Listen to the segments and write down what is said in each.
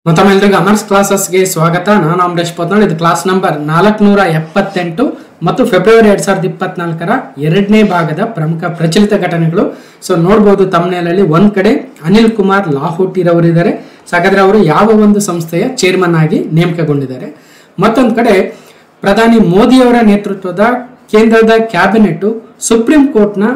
ಮತ್ತೊಮ್ಮೆಲ್ಲರಿಗೂ ಅಮರ್ಸ್ ಕ್ಲಾಸಸ್ಗೆ ಸ್ವಾಗತ. ನಾನು ಅಮರೇಶ್ ಪೋತ್ನಾಳ್. ಇದು ಕ್ಲಾಸ್ ನಂಬರ್ 478 ಮತ್ತು ಫೆಬ್ರವರಿ 2024ರ ಎರಡನೇ ಭಾಗದ ಪ್ರಮುಖ ಪ್ರಚಲಿತ ಘಟನೆಗಳು. ಸೊ ನೋಡಬಹುದು ತಮ್ಮನೇಲಲ್ಲಿ ಒಂದ್ ಕಡೆ ಅನಿಲ್ ಕುಮಾರ್ ಲಾಹೋಟಿರವರಿದ್ದಾರೆ. ಹಾಗಾದ್ರೆ ಅವರು ಯಾವ ಒಂದು ಸಂಸ್ಥೆಯ ಚೇರ್ಮನ್ ಆಗಿ ನೇಮಕಗೊಂಡಿದ್ದಾರೆ. ಮತ್ತೊಂದು ಕಡೆ ಪ್ರಧಾನಿ ಮೋದಿಯವರ ನೇತೃತ್ವದ ಕೇಂದ್ರದ ಕ್ಯಾಬಿನೆಟ್ ಸುಪ್ರೀಂ ಕೋರ್ಟ್ನ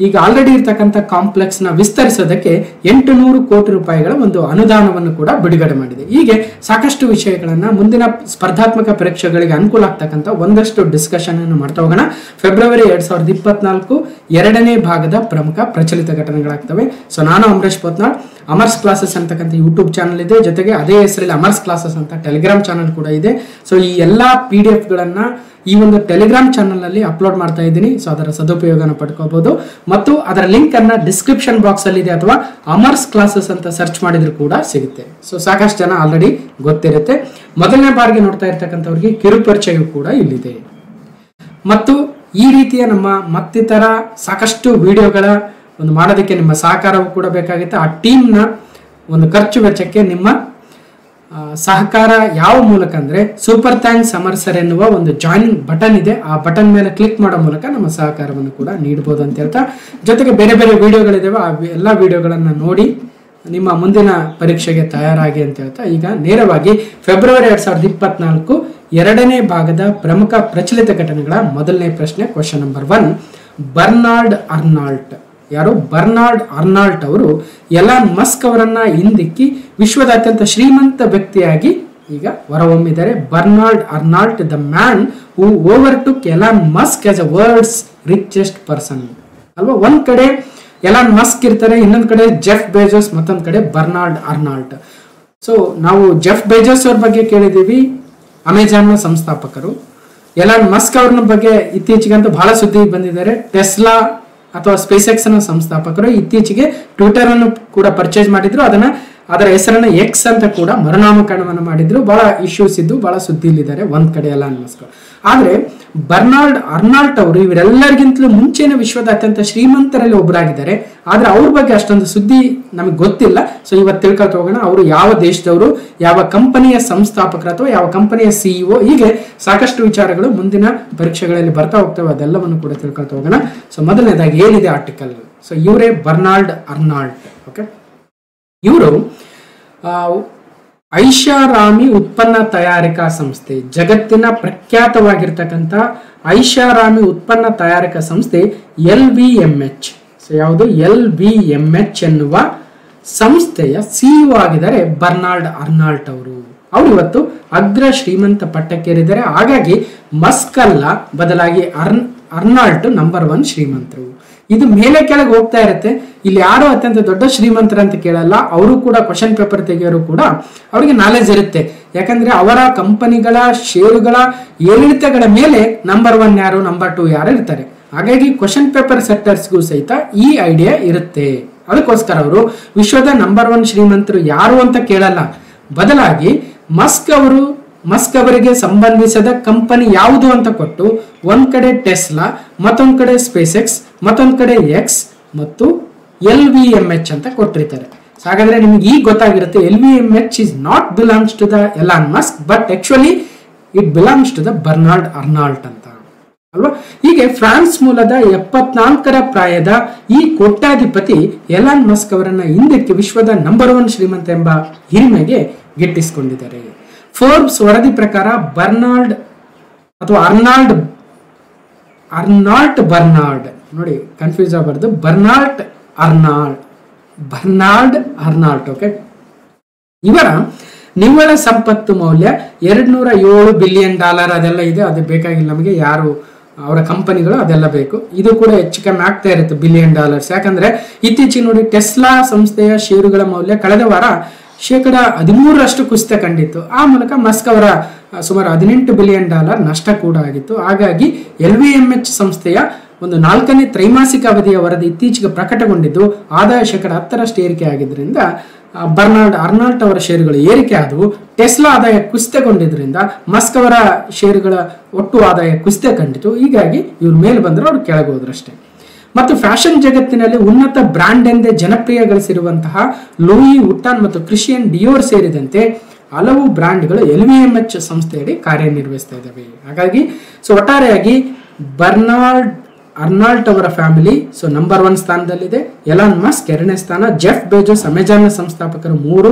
ಈಗ ಆಲ್ರೆಡಿ ಇರ್ತಕ್ಕಂಥ ಕಾಂಪ್ಲೆಕ್ಸ್ ನ ವಿಸ್ತರಿಸೋದಕ್ಕೆ 800 ಕೋಟಿ ರೂಪಾಯಿಗಳ ಒಂದು ಅನುದಾನವನ್ನು ಕೂಡ ಬಿಡುಗಡೆ ಮಾಡಿದೆ. ಹೀಗೆ ಸಾಕಷ್ಟು ವಿಷಯಗಳನ್ನ ಮುಂದಿನ ಸ್ಪರ್ಧಾತ್ಮಕ ಪರೀಕ್ಷೆಗಳಿಗೆ ಅನುಕೂಲ ಆಗ್ತಕ್ಕಂಥ ಒಂದಷ್ಟು ಡಿಸ್ಕಷನ್ ಅನ್ನು ಮಾಡ್ತಾ ಹೋಗೋಣ. ಫೆಬ್ರವರಿ 2024 ಎರಡನೇ ಭಾಗದ ಪ್ರಮುಖ ಪ್ರಚಲಿತ ಘಟನೆಗಳಾಗ್ತವೆ. ಸೊ ನಾನು ಅಮರೇಶ್ ಪೋತ್ನಾಳ್. ಅಮರ್ಸ್ ಕ್ಲಾಸಸ್ ಅಂತಕ್ಕಂಥ ಯೂಟ್ಯೂಬ್ ಚಾನಲ್ ಇದೆ, ಜೊತೆಗೆ ಅದೇ ಹೆಸರಲ್ಲಿ ಅಮರ್ಸ್ ಕ್ಲಾಸಸ್ ಅಂತ ಟೆಲಿಗ್ರಾಮ್ ಚಾನಲ್ ಕೂಡ ಇದೆ. ಸೊ ಈ ಎಲ್ಲಾ PDF ಗಳನ್ನ ಈ ಒಂದು ಟೆಲಿಗ್ರಾಮ್ ಚಾನಲ್ ಅಲ್ಲಿ ಅಪ್ಲೋಡ್ ಮಾಡ್ತಾ ಇದ್ದೀನಿ. ಸೊ ಅದರ ಸದುಪಯೋಗನ ಪಡ್ಕೋಬಹುದು ಮತ್ತು ಅದರ ಲಿಂಕ್ ಅನ್ನ ಡಿಸ್ಕ್ರಿಪ್ಷನ್ ಬಾಕ್ಸ್ ಅಲ್ಲಿ ಇದೆ, ಅಥವಾ ಅಮರ್ಸ್ ಕ್ಲಾಸಸ್ ಅಂತ ಸರ್ಚ್ ಮಾಡಿದ್ರು ಕೂಡ ಸಿಗುತ್ತೆ. ಸೊ ಸಾಕಷ್ಟು ಜನ ಆಲ್ರೆಡಿ ಗೊತ್ತಿರುತ್ತೆ. ಮೊದಲನೇ ಬಾರಿಗೆ ನೋಡ್ತಾ ಇರ್ತಕ್ಕಂಥವ್ರಿಗೆ ಕಿರುಪರಿಚಯ ಕೂಡ ಇಲ್ಲಿದೆ. ಮತ್ತು ಈ ರೀತಿಯ ನಮ್ಮ ಮತ್ತಿತರ ಸಾಕಷ್ಟು ವಿಡಿಯೋಗಳ ಒಂದು ಮಾಡೋದಕ್ಕೆ ನಿಮ್ಮ ಸಹಕಾರವೂ ಕೂಡ ಬೇಕಾಗುತ್ತೆ. ಆ ಟೀಮ್ನ ಒಂದು ಖರ್ಚು ವೆಚ್ಚಕ್ಕೆ ನಿಮ್ಮ ಸಹಕಾರ ಯಾವ ಮೂಲಕ ಅಂದ್ರೆ ಸೂಪರ್ ಥ್ಯಾಂಕ್ಸ್ ಅಮರ್ ಸರ್ ಎನ್ನುವ ಒಂದು ಜಾಯಿನಿಂಗ್ ಬಟನ್ ಇದೆ. ಆ ಬಟನ್ ಮೇಲೆ ಕ್ಲಿಕ್ ಮಾಡೋ ಮೂಲಕ ನಮ್ಮ ಸಹಕಾರವನ್ನು ಕೂಡ ನೀಡಬಹುದು ಅಂತ ಹೇಳ್ತಾ, ಜೊತೆಗೆ ಬೇರೆ ಬೇರೆ ವಿಡಿಯೋಗಳಿದಾವೆ, ಆ ಎಲ್ಲ ವಿಡಿಯೋಗಳನ್ನ ನೋಡಿ ನಿಮ್ಮ ಮುಂದಿನ ಪರೀಕ್ಷೆಗೆ ತಯಾರಾಗಿ ಅಂತ ಹೇಳ್ತಾ, ಈಗ ನೇರವಾಗಿ ಫೆಬ್ರವರಿ 2024 ಎರಡನೇ ಭಾಗದ ಪ್ರಮುಖ ಪ್ರಚಲಿತ ಘಟನೆಗಳ ಮೊದಲನೇ ಪ್ರಶ್ನೆ. Question number 1. ಬರ್ನಾರ್ಡ್ ಅರ್ನಾಲ್ಟ್ ಯಾರು? ಬರ್ನಾರ್ಡ್ ಅರ್ನಾಲ್ಟ್ ಅವರು ಎಲಾನ್ ಮಸ್ಕ್ ಅವರನ್ನ ಹಿಂದಿಕ್ಕಿ ವಿಶ್ವದ ಅತ್ಯಂತ ಶ್ರೀಮಂತ ವ್ಯಕ್ತಿಯಾಗಿ ಈಗ ಹೊರಹೊಮ್ಮಿದ್ದಾರೆ. Bernard Arnault, the man who overtook Elon Musk as a world's richest person ಅಲ್ವಾ. ಒಂದ್ ಕಡೆ ಎಲಾನ್ ಮಸ್ಕ್ ಇರ್ತಾರೆ, ಇನ್ನೊಂದ್ ಕಡೆ ಜೆಫ್ ಬೆಜೋಸ್, ಮತ್ತೊಂದ್ ಕಡೆ ಬರ್ನಾರ್ಡ್ ಅರ್ನಾಲ್ಟ್. ಸೊ ನಾವು ಜೆಫ್ ಬೆಜೋಸ್ ಅವ್ರ ಬಗ್ಗೆ ಕೇಳಿದೀವಿ, ಅಮೆಜಾನ್ ನ ಸಂಸ್ಥಾಪಕರು. ಎಲಾನ್ ಮಸ್ಕ್ ಅವ್ರ ಬಗ್ಗೆ ಇತ್ತೀಚೆಗಂತೂ ಬಹಳ ಸುದ್ದಿ ಬಂದಿದ್ದಾರೆ. ಟೆಸ್ಲಾ ಅಥವಾ ಸ್ಪೇಸ್ ಎಕ್ಸ್ ನ ಸಂಸ್ಥಾಪಕರು. ಇತ್ತೀಚೆಗೆ ಟ್ವಿಟರ್ ಅನ್ನು ಕೂಡ ಪರ್ಚೇಸ್ ಮಾಡಿದ್ರು, ಅದರ ಹೆಸರನ್ನ ಎಕ್ಸ್ ಅಂತ ಕೂಡ ಮರುನಾಮಕರಣವನ್ನು ಮಾಡಿದ್ರು. ಬಹಳ ಇಶ್ಯೂಸ್ ಇದ್ದು ಬಹಳ ಸುದ್ದಿಲಿದ್ದಾರೆ ಒಂದ್ ಕಡೆ ಎಲಾನ್ ಮಸ್ಕ್. ಆದ್ರೆ ಬರ್ನಾರ್ಡ್ ಅರ್ನಾಲ್ಟ್ ಅವರು ಇವರೆಲ್ಲರಿಗಿಂತಲೂ ಮುಂಚೆನೆ ವಿಶ್ವದ ಅತ್ಯಂತ ಶ್ರೀಮಂತರಲ್ಲಿ ಒಬ್ಬರಾಗಿದ್ದಾರೆ. ಆದ್ರೆ ಅವ್ರ ಬಗ್ಗೆ ಅಷ್ಟೊಂದು ಸುದ್ದಿ ನಮಗೆ ಗೊತ್ತಿಲ್ಲ. ಸೊ ಇವತ್ತು ತಿಳ್ಕೊಳ್ತಾ ಹೋಗೋಣ, ಅವರು ಯಾವ ದೇಶದವರು, ಯಾವ ಕಂಪನಿಯ ಸಂಸ್ಥಾಪಕರು ಅಥವಾ ಯಾವ ಕಂಪನಿಯ CEO, ಹೀಗೆ ಸಾಕಷ್ಟು ವಿಚಾರಗಳು ಮುಂದಿನ ಪರೀಕ್ಷೆಗಳಲ್ಲಿ ಬರ್ತಾ ಹೋಗ್ತವೆ. ಅದೆಲ್ಲವನ್ನು ಕೂಡ ತಿಳ್ಕೊಳ್ತಾ ಹೋಗೋಣ. ಸೊ ಮೊದಲನೇದಾಗಿ ಏನಿದೆ ಆರ್ಟಿಕಲ್. ಸೊ ಇವರೇ ಬರ್ನಾರ್ಡ್ ಅರ್ನಾಲ್ಟ್. ಓಕೆ, ಇವರು ಐಷಾರಾಮಿ ಉತ್ಪನ್ನ ತಯಾರಿಕಾ ಸಂಸ್ಥೆ, ಜಗತ್ತಿನ ಪ್ರಖ್ಯಾತವಾಗಿರ್ತಕ್ಕಂಥ ಐಷಾರಾಮಿ ಉತ್ಪನ್ನ ತಯಾರಿಕಾ ಸಂಸ್ಥೆ LVMH. ಸೊ ಯಾವುದು? LVMH ಎನ್ನುವ ಸಂಸ್ಥೆಯ CEO ಆಗಿದ್ದಾರೆ ಬರ್ನಾರ್ಡ್ ಅರ್ನಾಲ್ಟ್ ಅವರು. ಅವರು ಇವತ್ತು ಅಗ್ರ ಶ್ರೀಮಂತ ಪಟ್ಟಕ್ಕೇರಿದ್ದಾರೆ. ಹಾಗಾಗಿ ಮಸ್ಕ್ ಅಲ್ಲ, ಬದಲಾಗಿ ಅರ್ನಾಲ್ಟ್ ನಂಬರ್ 1 ಶ್ರೀಮಂತರು. ಇದು ಮೇಲೆ ಕೆಳಗೆ ಹೋಗ್ತಾ ಇರುತ್ತೆ. ಇಲ್ಲಿ ಯಾರು ಅತ್ಯಂತ ದೊಡ್ಡ ಶ್ರೀಮಂತರ ಅಂತ ಕೇಳಲ್ಲ. ಅವರು ಕೂಡ ಕ್ವಶನ್ ಪೇಪರ್ ತೆಗೆಯೋರು ಕೂಡ ಅವರಿಗೆ ನಾಲೆಜ್ ಇರುತ್ತೆ. ಯಾಕಂದ್ರೆ ಅವರ ಕಂಪನಿಗಳ ಷೇರುಗಳ ಏರಿಳಿತಗಳ ಮೇಲೆ ನಂಬರ್ 1 ಯಾರು, ನಂಬರ್ 2 ಯಾರು ಇರ್ತಾರೆ. ಹಾಗಾಗಿ ಕ್ವಶನ್ ಪೇಪರ್ ಸೆಟ್ಟರ್ಸ್ಗೂ ಸಹಿತ ಈ ಐಡಿಯಾ ಇರುತ್ತೆ. ಅದಕ್ಕೋಸ್ಕರ ಅವರು ವಿಶ್ವದ ನಂಬರ್ 1 ಶ್ರೀಮಂತರು ಯಾರು ಅಂತ ಕೇಳಲ್ಲ, ಬದಲಾಗಿ ಮಸ್ಕ್ ಅವರಿಗೆ ಸಂಬಂಧಿಸಿದ ಕಂಪನಿ ಯಾವುದು ಅಂತ ಕೊಟ್ಟು ಒಂದ್ ಕಡೆ ಟೆಸ್ಲಾ, ಮತ್ತೊಂದ್ ಕಡೆ ಸ್ಪೇಸ್ ಎಕ್ಸ್, ಮತ್ತೊಂದ್ ಕಡೆ ಎಕ್ಸ್ ಮತ್ತು LVMH ಅಂತ ಕೊಟ್ಟಿರ್ತಾರೆ. ಹಾಗಾದ್ರೆ ನಿಮ್ಗೆ ಈಗ ಗೊತ್ತಾಗಿರುತ್ತೆ, LVMH is not belongs to the Elon Musk, but actually it belongs to the Bernard Arnault ಅಂತ ಅಲ್ವಾ. ಹೀಗೆ ಫ್ರಾನ್ಸ್ ಮೂಲದ 74ರ ಪ್ರಾಯದ ಈ ಕೋಟ್ಯಾಧಿಪತಿ ಎಲಾನ್ ಮಸ್ಕ್ ಅವರನ್ನ ಹಿಂದಕ್ಕೆ ವಿಶ್ವದ ನಂಬರ್ 1 ಶ್ರೀಮಂತ ಎಂಬ ಹಿರಿಮೆಗೆ ಗಿಟ್ಟಿಸಿಕೊಂಡಿದ್ದಾರೆ. ಫೋರ್ಬ್ಸ್ ವರದಿ ಪ್ರಕಾರ ಬರ್ನಾರ್ಡ್ ಅಥವಾ ಅರ್ನಾಲ್ಟ್ ಬರ್ನಾರ್ಡ್, ನೋಡಿ ಕನ್ಫ್ಯೂಸ್ ಆಗಬಾರ್ದು, ಬರ್ನಾರ್ಡ್ ಅರ್ನಾಲ್ಟ್. ಓಕೆ, ಇವರ ನಿವ್ವಳ ಸಂಪತ್ತು ಮೌಲ್ಯ $207 ಬಿಲಿಯನ್. ಅದೆಲ್ಲ ಇದೆ, ಅದು ಬೇಕಾಗಿಲ್ಲ ನಮಗೆ. ಯಾರು ಅವರ ಕಂಪನಿಗಳು ಅದೆಲ್ಲ ಬೇಕು. ಇದು ಕೂಡ ಹೆಚ್ಚು ಕಮ್ಮಿ ಆಗ್ತಾ ಇರುತ್ತೆ $1 ಬಿಲಿಯನ್. ಯಾಕಂದ್ರೆ ಇತ್ತೀಚೆಗೆ ನೋಡಿ ಟೆಸ್ಲಾ ಸಂಸ್ಥೆಯ ಷೇರುಗಳ ಮೌಲ್ಯ ಕಳೆದ ವಾರ 13% ಕುಸಿತ ಕಂಡಿತ್ತು. ಆ ಮೂಲಕ ಮಸ್ಕ್ ಅವರ ಸುಮಾರು $18 ಬಿಲಿಯನ್ ನಷ್ಟ ಕೂಡ ಆಗಿತ್ತು. ಹಾಗಾಗಿ LVMH ಸಂಸ್ಥೆಯ ಒಂದು 4ನೇ ತ್ರೈಮಾಸಿಕ ಅವಧಿಯ ವರದಿ ಇತ್ತೀಚೆಗೆ ಪ್ರಕಟಗೊಂಡಿದ್ದು ಆದಾಯ 10% ಏರಿಕೆ ಆಗಿದ್ರಿಂದ ಬರ್ನಾರ್ಡ್ ಅರ್ನಾಲ್ಟ್ ಅವರ ಷೇರುಗಳು ಏರಿಕೆ ಆದವು. ಟೆಸ್ಲಾ ಆದಾಯ ಕುಸಿತಗೊಂಡಿದ್ರಿಂದ ಮಸ್ಕ್ ಅವರ ಷೇರುಗಳ ಒಟ್ಟು ಆದಾಯ ಕುಸಿತ ಕಂಡಿತು. ಹೀಗಾಗಿ ಇವ್ರ ಮೇಲೆ ಬಂದ್ರೆ ಅವ್ರು ಕೆಳಗೆ ಹೋದ್ರಷ್ಟೇ. ಮತ್ತು ಫ್ಯಾಷನ್ ಜಗತ್ತಿನಲ್ಲಿ ಉನ್ನತ ಬ್ರ್ಯಾಂಡ್ ಎಂದೇ ಜನಪ್ರಿಯ ಗಳಿಸಿರುವಂತಹ ಲೂಯಿ ವುಟಾನ್ ಮತ್ತು ಕ್ರಿಶ್ಚಿಯನ್ ಡಿಯೋರ್ ಸೇರಿದಂತೆ ಹಲವು ಬ್ರ್ಯಾಂಡ್ಗಳು LVMH ಸಂಸ್ಥೆಯಡಿ ಕಾರ್ಯನಿರ್ವಹಿಸ್ತಾ ಇದ್ದಾವೆ. ಹಾಗಾಗಿ ಒಟ್ಟಾರೆಯಾಗಿ ಬರ್ನಾರ್ಡ್ ಅರ್ನಾಲ್ಟ್ ಅವರ ಫ್ಯಾಮಿಲಿ ನಂಬರ್ 1 ಸ್ಥಾನದಲ್ಲಿದೆ. ಎಲಾನ್ ಮಸ್ಕ್ 2ನೇ ಸ್ಥಾನ, ಜೆಫ್ ಬೆಜೋಸ್ ಅಮೆಜಾನ್ ಸಂಸ್ಥಾಪಕರು 3,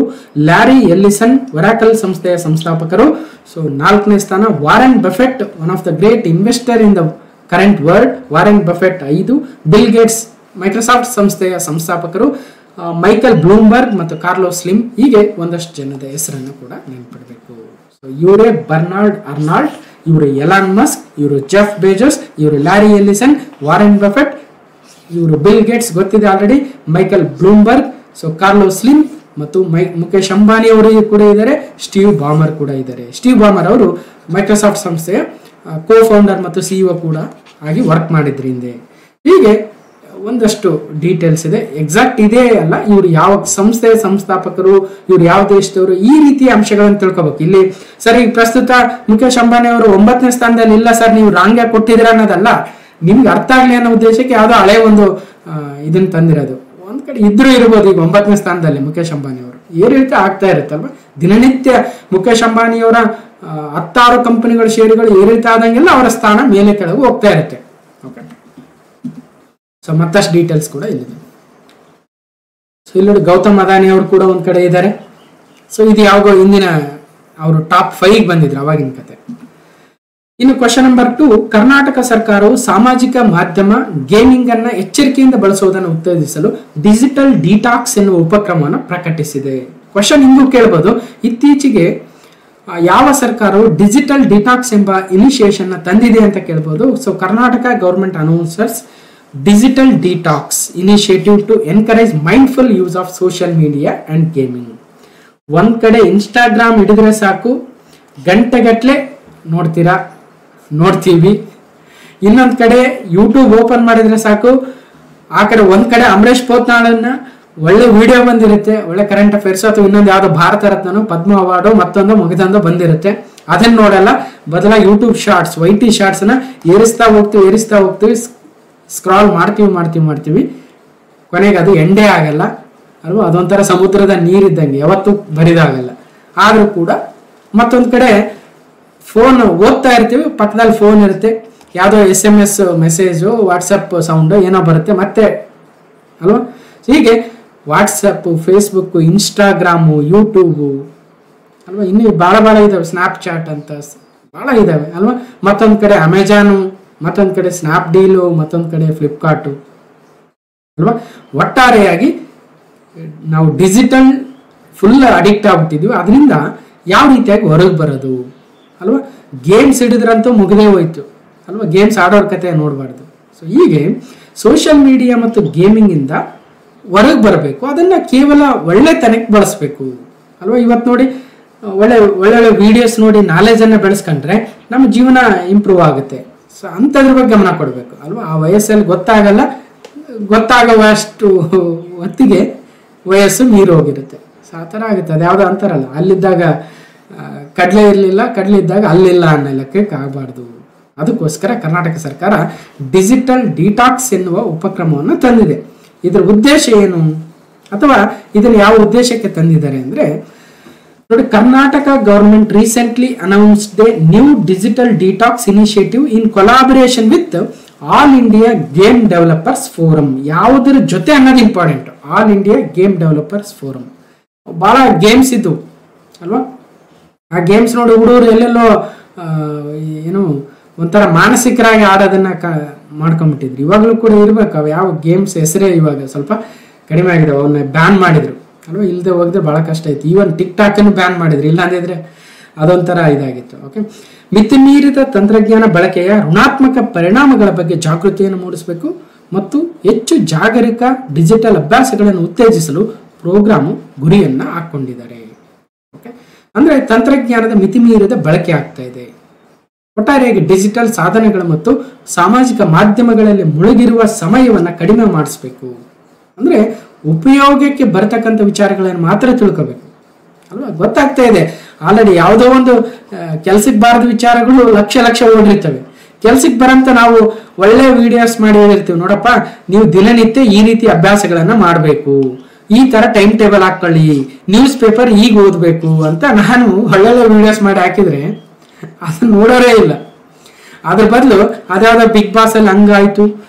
ಲ್ಯಾರಿ ಎಲ್ಲಿಸನ್ ಒರಾಕಲ್ ಸಂಸ್ಥೆಯ ಸಂಸ್ಥಾಪಕರು 4ನೇ ಸ್ಥಾನ, Warren Buffett one of the great investor in the current world Warren Buffett 5, Bill Gates Microsoft ಸಂಸ್ಥೆಯ ಸಂಸ್ಥಾಪಕರು, ಮೈಕಲ್ ಬ್ಲೂಮ್ಬರ್ಗ್ ಮತ್ತು ಕಾರ್ಲೋಸ್ ಸ್ಲಿಮ್, ಹೀಗೆ ಒಂದಷ್ಟು ಜನದ ಹೆಸರನ್ನು ಕೂಡ ನೆನಪಿಡಬೇಕು. ಇವರೇ ಬರ್ನಾರ್ಡ್ ಅರ್ನಾಲ್ಟ್, ಇವರು ಎಲಾನ್ ಮಸ್ಕ್, ಇವರು ಜೆಫ್ ಬೆಜೋಸ್, ಇವರು ಲ್ಯಾರಿ ಎಲ್ಲಿಸನ್, ವಾರೆನ್ ಬಫೆಟ್, ಇವರು ಬಿಲ್ ಗೇಟ್ಸ್ ಗೊತ್ತಿದೆ already, Michael Bloomberg, Carlos slim ಮತ್ತು ಮುಖೇಶ್ ಅಂಬಾನಿ ಅವರು ಕೂಡ ಇದ್ದಾರೆ, ಸ್ಟೀವ್ ಬಾಮರ್ ಕೂಡ ಇದ್ದಾರೆ. ಸ್ಟೀವ್ ಬಾಮರ್ ಅವರು ಮೈಕ್ರೋಸಾಫ್ಟ್ ಸಂಸ್ಥೆಯ ಕೋ ಫೌಂಡರ್ ಮತ್ತು CEO ಕೂಡ ಆಗಿ ವರ್ಕ್ ಮಾಡಿದ್ರು ಹಿಂದೆ. ಹೀಗೆ ಒಂದಷ್ಟು ಡೀಟೇಲ್ಸ್ ಇದೆ. ಎಕ್ಸಾಕ್ಟ್ ಇದೇ ಅಲ್ಲ, ಇವರು ಯಾವ ಸಂಸ್ಥೆಯ ಸಂಸ್ಥಾಪಕರು, ಇವರು ಯಾವ ದೇಶದವರು, ಈ ರೀತಿಯ ಅಂಶಗಳನ್ನು ತಿಳ್ಕೊಬೇಕು. ಇಲ್ಲಿ ಸರ್ ಈಗ ಪ್ರಸ್ತುತ ಮುಖೇಶ್ ಅಂಬಾನಿ ಅವರು 9ನೇ ಸ್ಥಾನದಲ್ಲಿ ಇಲ್ಲ ಸರ್, ನೀವು ರಾಂಗ್ ಆಗಿ ಕೊಟ್ಟಿದ್ದೀರ ಅನ್ನೋದಲ್ಲ, ನಿಮ್ಗೆ ಅರ್ಥ ಆಗ್ಲಿ ಅನ್ನೋ ಉದ್ದೇಶಕ್ಕೆ ಯಾವುದೋ ಹಳೆ ಒಂದು ಇದನ್ನ ತಂದಿರೋದು. ಒಂದ್ ಕಡೆ ಇದ್ರೂ ಇರ್ಬೋದು ಈಗ 9ನೇ ಸ್ಥಾನದಲ್ಲಿ ಮುಖೇಶ್ ಅಂಬಾನಿ ಅವರು, ಏರಿಳಿತ ಆಗ್ತಾ ಇರುತ್ತಲ್ವ. ದಿನನಿತ್ಯ ಮುಖೇಶ್ ಅಂಬಾನಿ ಅವರ 10 ಕಂಪನಿಗಳ ಷೇರುಗಳು ಏರಿಳಿತ ಆದಂಗೆಲ್ಲ ಅವರ ಸ್ಥಾನ ಮೇಲೆ ಕೆಳಗೆ ಹೋಗ್ತಾ ಇರುತ್ತೆ. ಓಕೆ, ಮತ್ತಷ್ಟು ಡೀಟೇಲ್ಸ್ ಕೂಡ ಇಲ್ಲಿದೆ. ಇಲ್ಲಿ ನೋಡಿ ಗೌತಮ್ ಅದಾನಿ ಅವರು ಕೂಡ ಒಂದ್ ಕಡೆ ಇದ್ದಾರೆ. ಇದು ಯಾವಾಗ ಹಿಂದಿನ ಅವರು ಟಾಪ್ 5 ಬಂದಿದ್ರು ಅವಾಗಿನ ಕತೆ. ಇನ್ನು ಕ್ವಶನ್ ನಂಬರ್ 2, ಕರ್ನಾಟಕ ಸರ್ಕಾರವು ಸಾಮಾಜಿಕ ಮಾಧ್ಯಮ ಗೇಮಿಂಗ್ ಅನ್ನ ಎಚ್ಚರಿಕೆಯಿಂದ ಬಳಸುವುದನ್ನು ಉತ್ತೇಜಿಸಲು ಡಿಜಿಟಲ್ ಡಿಟಾಕ್ಸ್ ಎನ್ನುವ ಉಪಕ್ರಮವನ್ನು ಪ್ರಕಟಿಸಿದೆ. ಕ್ವಶನ್ ಹಿಂಗೂ ಕೇಳಬಹುದು, ಇತ್ತೀಚೆಗೆ ಯಾವ ಸರ್ಕಾರವು ಡಿಜಿಟಲ್ ಡಿಟಾಕ್ಸ್ ಎಂಬ ಇನಿಷಿಯೇಷನ್ ತಂದಿದೆ ಅಂತ ಕೇಳಬಹುದು. Karnataka government announcers digital detox initiative to encourage mindful use of social media and gaming. ಒಂದ್ ಕಡೆ ಇನ್ಸ್ಟಾಗ್ರಾಮ್ ಹಿಡಿದ್ರೆ ಸಾಕು, ಗಂಟೆಗಟ್ಲೆ ನೋಡ್ತೀವಿ. ಇನ್ನೊಂದ್ ಕಡೆ ಯೂಟ್ಯೂಬ್ ಓಪನ್ ಮಾಡಿದ್ರೆ ಸಾಕು, ಆ ಕಡೆ ಒಂದ್ ಕಡೆ ಅಮರೇಶ್ ಪೋತ್ನಾಳನ್ನ ಒಳ್ಳೆ ವಿಡಿಯೋ ಬಂದಿರುತ್ತೆ, ಒಳ್ಳೆ ಕರೆಂಟ್ ಅಫೇರ್ಸ್ ಅಥವಾ ಇನ್ನೊಂದು ಯಾವ್ದೋ ಭಾರತ ರತ್ನನೋ ಪದ್ಮ ಅವಾರ್ಡು ಮತ್ತೊಂದು ಮುಗಿದೊಂದು ಬಂದಿರುತ್ತೆ. ಅದನ್ನ ನೋಡಲ್ಲ, ಬದಲಾಗಿ ಯೂಟ್ಯೂಬ್ ಶಾರ್ಟ್ಸ್, YT ಶಾರ್ಟ್ಸ್ ನ ಏರಿಸ್ತಾ ಹೋಗ್ತೀವಿ, ಸ್ಕ್ರಾಲ್ ಮಾಡ್ತೀವಿ, ಕೊನೆಗೆ ಅದು ಎಂಡೇ ಆಗಲ್ಲ ಅಲ್ವಾ. ಅದೊಂಥರ ಸಮುದ್ರದ ನೀರಿದ್ದಂಗೆ, ಯಾವತ್ತೂ ಬರಿದಾಗಲ್ಲ. ಆದ್ರೂ ಕೂಡ ಮತ್ತೊಂದ್ ಕಡೆ ಫೋನ್ ಓದ್ತಾ ಇರ್ತೀವಿ, ಪಕ್ಕದಲ್ಲಿ ಫೋನ್ ಇರುತ್ತೆ, ಯಾವುದೋ SMS ಮೆಸೇಜು, ವಾಟ್ಸಪ್ ಸೌಂಡ್ ಏನೋ ಬರುತ್ತೆ ಮತ್ತೆ ಅಲ್ವಾ. ಹೀಗೆ ವಾಟ್ಸಪ್, ಫೇಸ್ಬುಕ್, ಇನ್ಸ್ಟಾಗ್ರಾಮು, ಯೂಟ್ಯೂಬು ಅಲ್ವಾ, ಇನ್ನೂ ಭಾಳ ಇದಾವೆ, ಸ್ನ್ಯಾಪ್ಚಾಟ್ ಅಂತ ಭಾಳ ಇದಾವೆ ಅಲ್ವಾ. ಮತ್ತೊಂದು ಕಡೆ ಅಮೆಜಾನು, ಮತ್ತೊಂದು ಕಡೆ ಸ್ನ್ಯಾಪ್ಡೀಲು, ಮತ್ತೊಂದು ಕಡೆ ಫ್ಲಿಪ್ಕಾರ್ಟು ಅಲ್ವಾ. ಒಟ್ಟಾರೆಯಾಗಿ ನಾವು ಡಿಜಿಟಲ್ ಫುಲ್ ಅಡಿಕ್ಟ್ ಆಗ್ಬಿಟ್ಟಿದ್ವಿ. ಅದರಿಂದ ಯಾವ ರೀತಿಯಾಗಿ ಹೊರಗೆ ಬರೋದು ಅಲ್ವಾ. ಗೇಮ್ಸ್ ಹಿಡಿದ್ರಂತೂ ಮುಗಿದೇ ಹೋಯ್ತು ಅಲ್ವಾ, ಗೇಮ್ಸ್ ಆಡೋರ್ ಕತೆ ನೋಡಬಾರ್ದು. ಹೀಗೆ ಸೋಷಿಯಲ್ ಮೀಡಿಯಾ ಮತ್ತು ಗೇಮಿಂಗ್ ಇಂದ ಹೊರಗೆ ಬರಬೇಕು, ಅದನ್ನ ಕೇವಲ ಒಳ್ಳೆತನಕ್ಕೆ ಬಳಸಬೇಕು ಅಲ್ವಾ. ಇವತ್ತು ನೋಡಿ ಒಳ್ಳೆ ವಿಡಿಯೋಸ್ ನೋಡಿ ನಾಲೆಜನ್ನು ಬೆಳೆಸ್ಕೊಂಡ್ರೆ ನಮ್ಮ ಜೀವನ ಇಂಪ್ರೂವ್ ಆಗುತ್ತೆ. ಅಂಥದ್ರ ಬಗ್ಗೆ ಗಮನ ಕೊಡಬೇಕು ಅಲ್ವಾ. ಆ ವಯಸ್ಸಲ್ಲಿ ಗೊತ್ತಾಗುವಷ್ಟು ಹೊತ್ತಿಗೆ ವಯಸ್ಸು ಮೀರಿ ಹೋಗಿರುತ್ತೆ. ಆ ಥರ ಆಗುತ್ತೆ. ಅದು ಯಾವುದೋ ಅಂತಾರಲ್ಲ, ಅಲ್ಲಿದ್ದಾಗ ಕಡಲೆ ಇರಲಿಲ್ಲ, ಕಡಲೆ ಇದ್ದಾಗ ಅಲ್ಲಿಲ್ಲ ಅನ್ನೋ ಲೆಕ್ಕಕ್ಕೆ ಆಗಬಾರ್ದು. ಅದಕ್ಕೋಸ್ಕರ ಕರ್ನಾಟಕ ಸರ್ಕಾರ ಡಿಜಿಟಲ್ ಡಿಟಾಕ್ಸ್ ಎನ್ನುವ ಉಪಕ್ರಮವನ್ನು ತಂದಿದೆ. ಇದರ ಉದ್ದೇಶ ಏನು ಅಥವಾ ಇದನ್ನು ಯಾವ ಉದ್ದೇಶಕ್ಕೆ ತಂದಿದ್ದಾರೆ ಅಂದರೆ ನೋಡಿ, Karnataka government recently announced A new digital detox initiative in collaboration with all India game developers forum. ಯಾವುದರ ಜೊತೆ ಅನ್ನೋದು important. All India game developers forum ಭಾಳ ಗೇಮ್ಸ್ ಇದ್ದು ಅಲ್ವಾ. ಆ ಗೇಮ್ಸ್ ನೋಡಿ ಹುಡುಗರು ಎಲ್ಲೆಲ್ಲೋ ಏನು ಒಂಥರ ಮಾನಸಿಕರಾಗಿ ಆಡೋದನ್ನ ಮಾಡ್ಕೊಂಡ್ಬಿಟ್ಟಿದ್ರು. ಇವಾಗಲೂ ಕೂಡ ಇರ್ಬೇಕು ಅವು ಯಾವ ಗೇಮ್ಸ್ ಹೆಸರೇ ಇವಾಗ ಸ್ವಲ್ಪ ಕಡಿಮೆ ಆಗಿದೆ. ಅವನ್ನ ಬ್ಯಾನ್ ಮಾಡಿದ್ರು ಅಲ್ವಾ. ಇಲ್ಲದೆ ಹೋಗಿದ್ರೆ ಭಾಳ ಕಷ್ಟ ಆಯ್ತು. ಈವನ್ ಟಿಕ್ಟಾಕ್ ಅನ್ನು ಬ್ಯಾನ್ ಮಾಡಿದ್ರು, ಇಲ್ಲ ಅಂದಿದ್ರೆ ಅದೊಂಥರ ಇದಾಗಿತ್ತು. ಓಕೆ, ಮಿತಿಮೀರಿದ ತಂತ್ರಜ್ಞಾನ ಬಳಕೆಯ ಋಣಾತ್ಮಕ ಪರಿಣಾಮಗಳ ಬಗ್ಗೆ ಜಾಗೃತಿಯನ್ನು ಮೂಡಿಸಬೇಕು ಮತ್ತು ಹೆಚ್ಚು ಜಾಗರೂಕ ಡಿಜಿಟಲ್ ಅಭ್ಯಾಸಗಳನ್ನು ಉತ್ತೇಜಿಸಲು ಪ್ರೋಗ್ರಾಮು ಗುರಿಯನ್ನ ಹಾಕೊಂಡಿದ್ದಾರೆ. ಓಕೆ, ಅಂದ್ರೆ ತಂತ್ರಜ್ಞಾನದ ಮಿತಿಮೀರಿದ ಬಳಕೆ ಆಗ್ತಾ ಇದೆ. ಒಟ್ಟಾರೆಯಾಗಿ ಡಿಜಿಟಲ್ ಸಾಧನಗಳು ಮತ್ತು ಸಾಮಾಜಿಕ ಮಾಧ್ಯಮಗಳಲ್ಲಿ ಮುಳುಗಿರುವ ಸಮಯವನ್ನು ಕಡಿಮೆ ಮಾಡಿಸ್ಬೇಕು. ಅಂದ್ರೆ ಉಪಯೋಗಕ್ಕೆ ಬರತಕ್ಕಂಥ ವಿಚಾರಗಳನ್ನು ಮಾತ್ರ ತಿಳ್ಕೋಬೇಕು ಅಲ್ವಾ. ಗೊತ್ತಾಗ್ತಾ ಇದೆ ಆಲ್ರೆಡಿ ಯಾವುದೋ ಒಂದು ಕೆಲಸಕ್ಕೆ ಬಾರದ ವಿಚಾರಗಳು ಲಕ್ಷ ಓಡಿರ್ತವೆ, ಕೆಲ್ಸಕ್ಕೆ ಬರಂತ ನಾವು ಒಳ್ಳೆ ವಿಡಿಯೋಸ್ ಮಾಡಿ ಹೇಳಿರ್ತೀವಿ, ನೋಡಪ್ಪ ನೀವು ದಿನನಿತ್ಯ ಈ ರೀತಿ ಅಭ್ಯಾಸಗಳನ್ನ ಮಾಡಬೇಕು, ಈ ತರ ಟೈಮ್ ಟೇಬಲ್ ಹಾಕೊಳ್ಳಿ, ನ್ಯೂಸ್ ಪೇಪರ್ ಈಗ ಓದ್ಬೇಕು ಅಂತ ನಾನು ಒಳ್ಳೊಳ್ಳೆ ವಿಡಿಯೋಸ್ ಮಾಡಿ ಹಾಕಿದ್ರೆ ಅದನ್ನ ನೋಡೋರೇ ಇಲ್ಲ. ಅದ್ರ ಬದಲು ಅದಾದ ಬಿಗ್ ಬಾಸ್ ಅಲ್ಲಿ ಹಂಗಾಯ್ತು,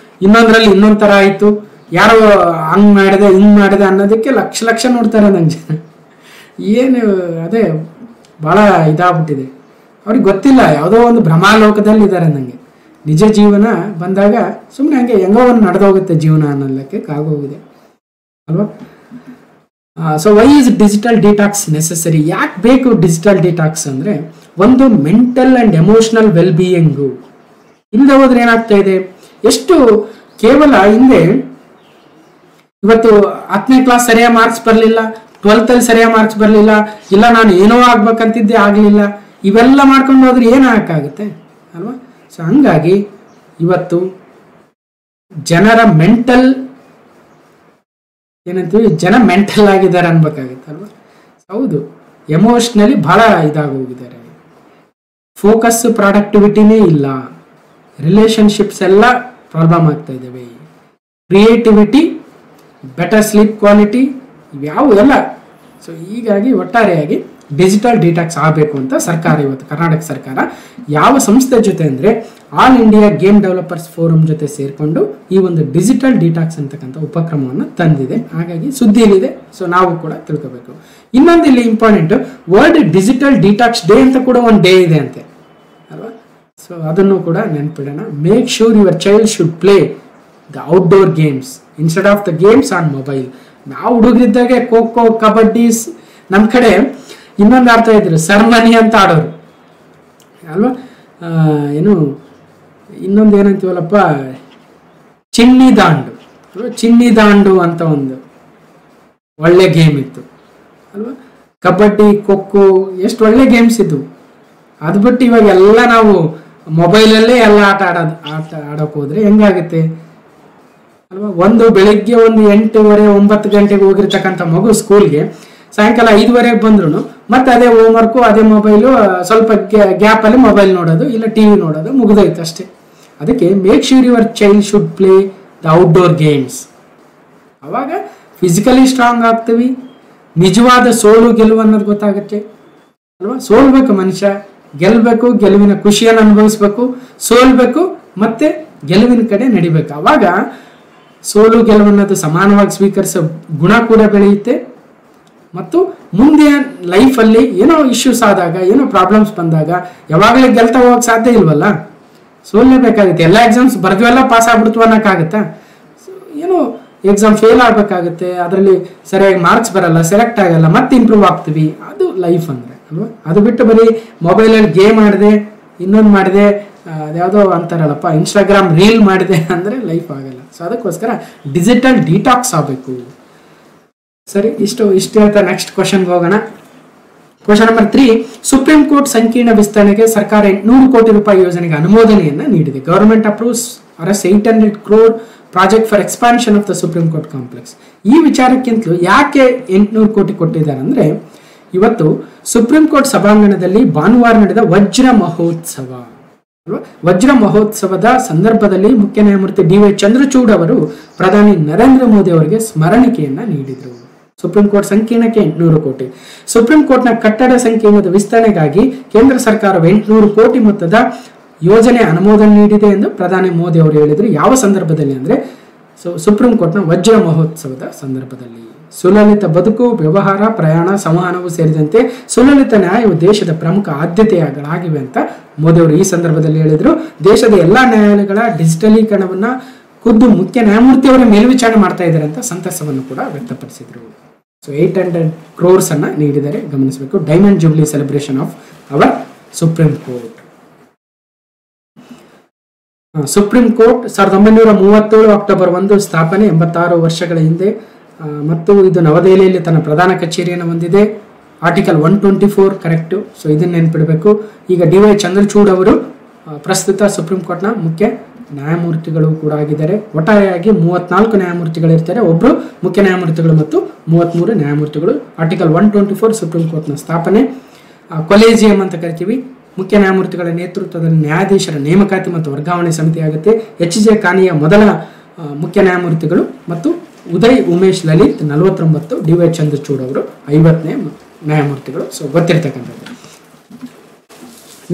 ಇನ್ನೊಂದ್ರಲ್ಲಿ ಇನ್ನೊಂದ್ ತರ ಆಯ್ತು, ಯಾರೋ ಹಂಗ್ ಮಾಡಿದೆ ಹಿಂಗ್ ಮಾಡಿದೆ ಅನ್ನೋದಕ್ಕೆ ಲಕ್ಷ ಲಕ್ಷ ನೋಡ್ತಾರೆ ನಂಗೆ ಜನ. ಏನು ಅದೇ ಬಹಳ ಇದಾಗ್ಬಿಟ್ಟಿದೆ. ಅವ್ರಿಗೆ ಗೊತ್ತಿಲ್ಲ, ಯಾವುದೋ ಒಂದು ಭ್ರಮಾಲೋಕದಲ್ಲಿ ಇದ್ದಾರೆ. ನಂಗೆ ನಿಜ ಜೀವನ ಬಂದಾಗ ಸುಮ್ಮನೆ ಹಂಗೆ ಹೆಂಗೋ ಒಂದು ನಡೆದೋಗುತ್ತೆ ಜೀವನ ಅನ್ನೋಕ್ಕೆ ಆಗೋಗಿದೆ ಅಲ್ವಾ. So why is digital detox necessary? ಯಾಕೆ ಬೇಕು ಡಿಜಿಟಲ್ ಡಿಟಾಕ್ಸ್ ಅಂದ್ರೆ, ಒಂದು mental and emotional well being ಇಲ್ಲದೆ ಹೋದ್ರೆ ಏನಾಗ್ತಾ ಇದೆ, ಎಷ್ಟು ಕೇವಲ ಹಿಂದೆ ಇವತ್ತು 10ನೇ ಕ್ಲಾಸ್ ಸರಿಯಾಗಿ ಮಾರ್ಕ್ಸ್ ಬರಲಿಲ್ಲ, 12th ಅಲ್ಲಿ ಸರಿಯಾಗಿ ಮಾರ್ಕ್ಸ್ ಬರಲಿಲ್ಲ, ಇಲ್ಲ ನಾನು ಏನೋ ಆಗ್ಬೇಕಂತಿದ್ದೆ ಆಗಲಿಲ್ಲ, ಇವೆಲ್ಲ ಮಾಡ್ಕೊಂಡು ಹೋದ್ರೆ ಏನಾಗಕ್ಕಾಗುತ್ತೆ ಅಲ್ವಾ. ಸೊ ಹಂಗಾಗಿ ಇವತ್ತು ಜನರ ಮೆಂಟಲ್ ಏನಂತೀವಿ, ಜನ ಮೆಂಟಲ್ ಆಗಿದ್ದಾರೆ ಅನ್ಬೇಕಾಗುತ್ತೆ ಅಲ್ವಾ. ಹೌದು, ಎಮೋಷ್ನಲಿ ಬಹಳ ಇದಾಗೋಗಿದ್ದಾರೆ. ಫೋಕಸ್ ಪ್ರಾಡಕ್ಟಿವಿಟಿನೇ ಇಲ್ಲ, ರಿಲೇಶನ್ಶಿಪ್ಸ್ ಎಲ್ಲ ಪ್ರಾಬ್ಲಮ್ ಆಗ್ತಾ ಇದ್ದಾವೆ, ಕ್ರಿಯೇಟಿವಿಟಿ, ಬೆಟರ್ ಸ್ಲೀಪ್ ಕ್ವಾಲಿಟಿ ಇವ್ಯಾವು ಎಲ್ಲ. ಸೊ ಹೀಗಾಗಿ ಒಟ್ಟಾರೆಯಾಗಿ ಡಿಜಿಟಲ್ ಡಿಟಾಕ್ಸ್ ಆಗಬೇಕು ಅಂತ ಸರ್ಕಾರ ಇವತ್ತು ಕರ್ನಾಟಕ ಸರ್ಕಾರ ಯಾವ ಸಂಸ್ಥೆ ಜೊತೆ ಅಂದರೆ all India game developers forum ಜೊತೆ ಸೇರಿಕೊಂಡು ಈ ಒಂದು ಡಿಜಿಟಲ್ ಡಿಟಾಕ್ಸ್ ಅಂತಕ್ಕಂಥ ಉಪಕ್ರಮವನ್ನು ತಂದಿದೆ. ಹಾಗಾಗಿ ಸುದ್ದಿಯಲ್ಲಿದೆ, ಸೊ ನಾವು ಕೂಡ ತಿಳ್ಕೋಬೇಕು. ಇನ್ನೊಂದು ಇಲ್ಲಿ important, world digital detox day ಅಂತ ಕೂಡ ಒಂದು ಡೇ ಇದೆ ಅಂತೆ ಅಲ್ವಾ. ಸೊ ಅದನ್ನು ಕೂಡ ನೆನ್ಪಿಡೋಣ. Make sure your child should play the outdoor games instead of the games on mobile. ನಾವು ಹುಡುಗರಿದ್ದಾಗೆ ಖೋ ಖೋ, ಕಬಡ್ಡಿ, ನಮ್ಮ ಕಡೆ ಇನ್ನೊಂದು ಆಡ್ತಾ ಇದ್ರು ಸರ್ಮನಿ ಅಂತ ಆಡೋರು ಅಲ್ವಾ. ಏನು ಇನ್ನೊಂದು ಏನಂತೀವಲ್ಲಪ್ಪ, ಚಿನ್ನಿ ದಾಂಡು ಅಲ್ವಾ. ಚಿನ್ನಿ ದಾಂಡು ಅಂತ ಒಂದು ಒಳ್ಳೆ ಗೇಮ್ ಇತ್ತು ಅಲ್ವಾ. ಕಬಡ್ಡಿ, ಖೋ ಖೋ ಎಷ್ಟು ಒಳ್ಳೆ ಗೇಮ್ಸ್ ಇದ್ವು. ಅದು ಬಿಟ್ಟು ಇವಾಗ ಎಲ್ಲ ನಾವು ಮೊಬೈಲಲ್ಲೇ ಎಲ್ಲ ಆಟ ಆಡೋಕೆ ಹೋದ್ರೆ ಹೆಂಗಾಗುತ್ತೆ ಅಲ್ವಾ. ಒಂದು ಬೆಳಿಗ್ಗೆ ಒಂದು 8:30 9 ಗಂಟೆಗೆ ಹೋಗಿರ್ತಕ್ಕಂಥ ಮಗು ಸ್ಕೂಲ್ಗೆ ಸಾಯಂಕಾಲ 5:30 ಬಂದ್ರು ಮತ್ತೆ ಅದೇ ಹೋಮ್ವರ್ಕು, ಅದೇ ಮೊಬೈಲು, ಸ್ವಲ್ಪ ಗ್ಯಾಪ್ ಅಲ್ಲಿ ಮೊಬೈಲ್ ನೋಡೋದು, ಇಲ್ಲ ಟಿವಿ ನೋಡೋದು, ಮುಗಿದೋಯ್ತು ಅಷ್ಟೇ. ಅದಕ್ಕೆ make sure your child should play the outdoor games. ಅವಾಗ ಫಿಸಿಕಲಿ ಸ್ಟ್ರಾಂಗ್ ಆಗ್ತೀವಿ, ನಿಜವಾದ ಸೋಲು ಗೆಲುವು ಅನ್ನೋದು ಗೊತ್ತಾಗುತ್ತೆ ಅಲ್ವಾ. ಸೋಲ್ಬೇಕು ಮನುಷ್ಯ, ಗೆಲ್ಬೇಕು, ಗೆಲುವಿನ ಖುಷಿಯನ್ನು ಅನುಭವಿಸ್ಬೇಕು, ಸೋಲ್ಬೇಕು ಮತ್ತೆ ಗೆಲುವಿನ ಕಡೆ ನಡಿಬೇಕು. ಅವಾಗ ಸೋಲು ಗೆಲುವನ್ನೋದು ಸಮಾನವಾಗಿ ಸ್ವೀಕರಿಸೋ ಗುಣ ಕೂಡ ಬೆಳೆಯುತ್ತೆ. ಮತ್ತು ಮುಂದೆ ಲೈಫಲ್ಲಿ ಏನೋ ಇಶ್ಯೂಸ್ ಆದಾಗ, ಏನೋ ಪ್ರಾಬ್ಲಮ್ಸ್ ಬಂದಾಗ ಯಾವಾಗಲೇ ಗೆಲ್ತಾ ಹೋಗಕ್ಕೆ ಸಾಧ್ಯ ಇಲ್ವಲ್ಲ, ಸೋಲ್ಲೇಬೇಕಾಗುತ್ತೆ. ಎಲ್ಲ ಎಕ್ಸಾಮ್ಸ್ ಬರೆದ್ವೆಲ್ಲ ಪಾಸ್ ಆಗ್ಬಿಡ್ತು ಅನ್ನೋಕ್ಕಾಗತ್ತಾ? ಏನೋ ಎಕ್ಸಾಮ್ ಫೇಲ್ ಆಗಬೇಕಾಗುತ್ತೆ, ಅದರಲ್ಲಿ ಸರಿಯಾಗಿ ಮಾರ್ಕ್ಸ್ ಬರಲ್ಲ, ಸೆಲೆಕ್ಟ್ ಆಗಲ್ಲ, ಮತ್ತೆ ಇಂಪ್ರೂವ್ ಆಗ್ತೀವಿ. ಅದು ಲೈಫ್ ಅಂದರೆ ಅಲ್ವಾ. ಅದು ಬಿಟ್ಟು ಬರೀ ಮೊಬೈಲಲ್ಲಿ ಗೇಮ್ ಮಾಡಿದೆ, ಇನ್ನೊಂದು ಮಾಡಿದೆ, ಅದ್ಯಾವುದೋ ಅಂತಾರಲ್ಲಪ್ಪ ಇನ್ಸ್ಟಾಗ್ರಾಮ್ ರೀಲ್ ಮಾಡಿದೆ ಅಂದರೆ ಲೈಫ್ ಆಗಲ್ಲ. ಸೊ ಅದಕ್ಕೋಸ್ಕರ ಡಿಜಿಟಲ್ ಡಿಟಾಕ್ಸ್ ಆಗಬೇಕು. ಸರಿ, ಇಷ್ಟು ಹೇಳ್ತಾ ನೆಕ್ಸ್ಟ್ ಕ್ವಶನ್ಗೆ ಹೋಗೋಣ. ಕ್ವಶನ್ ನಂಬರ್ 3, ಸುಪ್ರೀಂ ಕೋರ್ಟ್ ಸಂಕೀರ್ಣ ವಿಸ್ತರಣೆಗೆ ಸರ್ಕಾರ 800 ಕೋಟಿ ರೂಪಾಯಿ ಯೋಜನೆಗೆ ಅನುಮೋದನೆಯನ್ನ ನೀಡಿದೆ. ಗವರ್ಮೆಂಟ್ ಅಪ್ರೂವ್ಸ್ ಅರಸ್ 800 crore project for expansion of the supreme court complex. ಈ ವಿಚಾರಕ್ಕಿಂತಲೂ ಯಾಕೆ 800 ಕೋಟಿ ಕೊಟ್ಟಿದ್ದಾರೆ ಅಂದ್ರೆ, ಇವತ್ತು ಸುಪ್ರೀಂ ಕೋರ್ಟ್ ಸಭಾಂಗಣದಲ್ಲಿ ಭಾನುವಾರ ನಡೆದ ವಜ್ರ ಮಹೋತ್ಸವ. ವಜ್ರ ಮಹೋತ್ಸವದ ಸಂದರ್ಭದಲ್ಲಿ ಮುಖ್ಯ ನ್ಯಾಯಮೂರ್ತಿ ಡಿ.ವೈ. ಚಂದ್ರಚೂಡ್ ಅವರು ಪ್ರಧಾನಿ ನರೇಂದ್ರ ಮೋದಿ ಅವರಿಗೆ ಸ್ಮರಣಿಕೆಯನ್ನ ನೀಡಿದರು. ಸುಪ್ರೀಂ ಕೋರ್ಟ್ ಸಂಕೀರ್ಣಕ್ಕೆ 800 ಕೋಟಿ. ಸುಪ್ರೀಂ ಕೋರ್ಟ್ನ ಕಟ್ಟಡ ಸಂಕೀರ್ಣದ ವಿಸ್ತರಣೆಗಾಗಿ ಕೇಂದ್ರ ಸರ್ಕಾರವು 800 ಕೋಟಿ ಮೊತ್ತದ ಯೋಜನೆ ಅನುಮೋದನೆ ನೀಡಿದೆ ಎಂದು ಪ್ರಧಾನಿ ಮೋದಿ ಅವರು ಹೇಳಿದರು. ಯಾವ ಸಂದರ್ಭದಲ್ಲಿ ಅಂದ್ರೆ ಸುಪ್ರೀಂ ಕೋರ್ಟ್ನ ವಜ್ರ ಮಹೋತ್ಸವದ ಸಂದರ್ಭದಲ್ಲಿ. ಸುಲಲಿತ ಬದುಕು, ವ್ಯವಹಾರ, ಪ್ರಯಾಣ, ಸಂವಹನವು ಸೇರಿದಂತೆ ಸುಲಲಿತ ನ್ಯಾಯವು ದೇಶದ ಪ್ರಮುಖ ಆದ್ಯತೆಗಳಾಗಿವೆ ಅಂತ ಮೋದಿ ಅವರು ಈ ಸಂದರ್ಭದಲ್ಲಿ ಹೇಳಿದರು. ದೇಶದ ಎಲ್ಲಾ ನ್ಯಾಯಾಲಯಗಳ ಡಿಜಿಟಲೀಕರಣವನ್ನ ಖುದ್ದು ಮುಖ್ಯ ನ್ಯಾಯಮೂರ್ತಿ ಅವರ ಮೇಲ್ವಿಚಾರಣೆ ಮಾಡ್ತಾ ಇದ್ದಾರೆ ಅಂತ ಸಂತಸವನ್ನು ಕೂಡ ವ್ಯಕ್ತಪಡಿಸಿದರು. ಸೊ 800 crores ಅನ್ನ ನೀಡಿದರೆ ಗಮನಿಸಬೇಕು. Diamond jubilee celebration of our supreme court. Supreme court 1937 October 1 ಸ್ಥಾಪನೆ, 86 ವರ್ಷಗಳ ಹಿಂದೆ. ಮತ್ತು ಇದು ನವದೆಹಲಿಯಲ್ಲಿ ತನ್ನ ಪ್ರಧಾನ ಕಚೇರಿಯನ್ನು ಹೊಂದಿದೆ. Article 124 correct. ಸೊ ಇದನ್ನ ನೆನ್ಪಿಡಬೇಕು. ಈಗ ಡಿ.ವೈ. ಚಂದ್ರಚೂಡ್ ಅವರು ಪ್ರಸ್ತುತ ಸುಪ್ರೀಂ ಕೋರ್ಟ್ನ ಮುಖ್ಯ ನ್ಯಾಯಮೂರ್ತಿಗಳು ಕೂಡ ಆಗಿದ್ದಾರೆ. ಒಟ್ಟಾರೆಯಾಗಿ 34 ನ್ಯಾಯಮೂರ್ತಿಗಳಿರ್ತಾರೆ, ಒಬ್ಬರು ಮುಖ್ಯ ನ್ಯಾಯಮೂರ್ತಿಗಳು ಮತ್ತು 33 ನ್ಯಾಯಮೂರ್ತಿಗಳು. ಆರ್ಟಿಕಲ್ 124 ಸುಪ್ರೀಂ ಕೋರ್ಟ್ನ ಸ್ಥಾಪನೆ. ಕೊಲೇಜಿಯಂ ಅಂತ ಕರಿತೀವಿ, ಮುಖ್ಯ ನ್ಯಾಯಮೂರ್ತಿಗಳ ನೇತೃತ್ವದಲ್ಲಿ ನ್ಯಾಯಾಧೀಶರ ನೇಮಕಾತಿ ಮತ್ತು ವರ್ಗಾವಣೆ ಸಮಿತಿ ಆಗುತ್ತೆ. HJ ಕಾನಿಯ ಮೊದಲ ಮುಖ್ಯ ನ್ಯಾಯಮೂರ್ತಿಗಳು ಮತ್ತು ಉದಯ್ ಉಮೇಶ್ ಲಲಿತ್ 49, DY ಚಂದ್ರಚೂಡ್ ಅವರು 50ನೇ ನ್ಯಾಯಮೂರ್ತಿಗಳು. ಸೊ ಗೊತ್ತಿರ್ತಕ್ಕಂಥದ್ದು.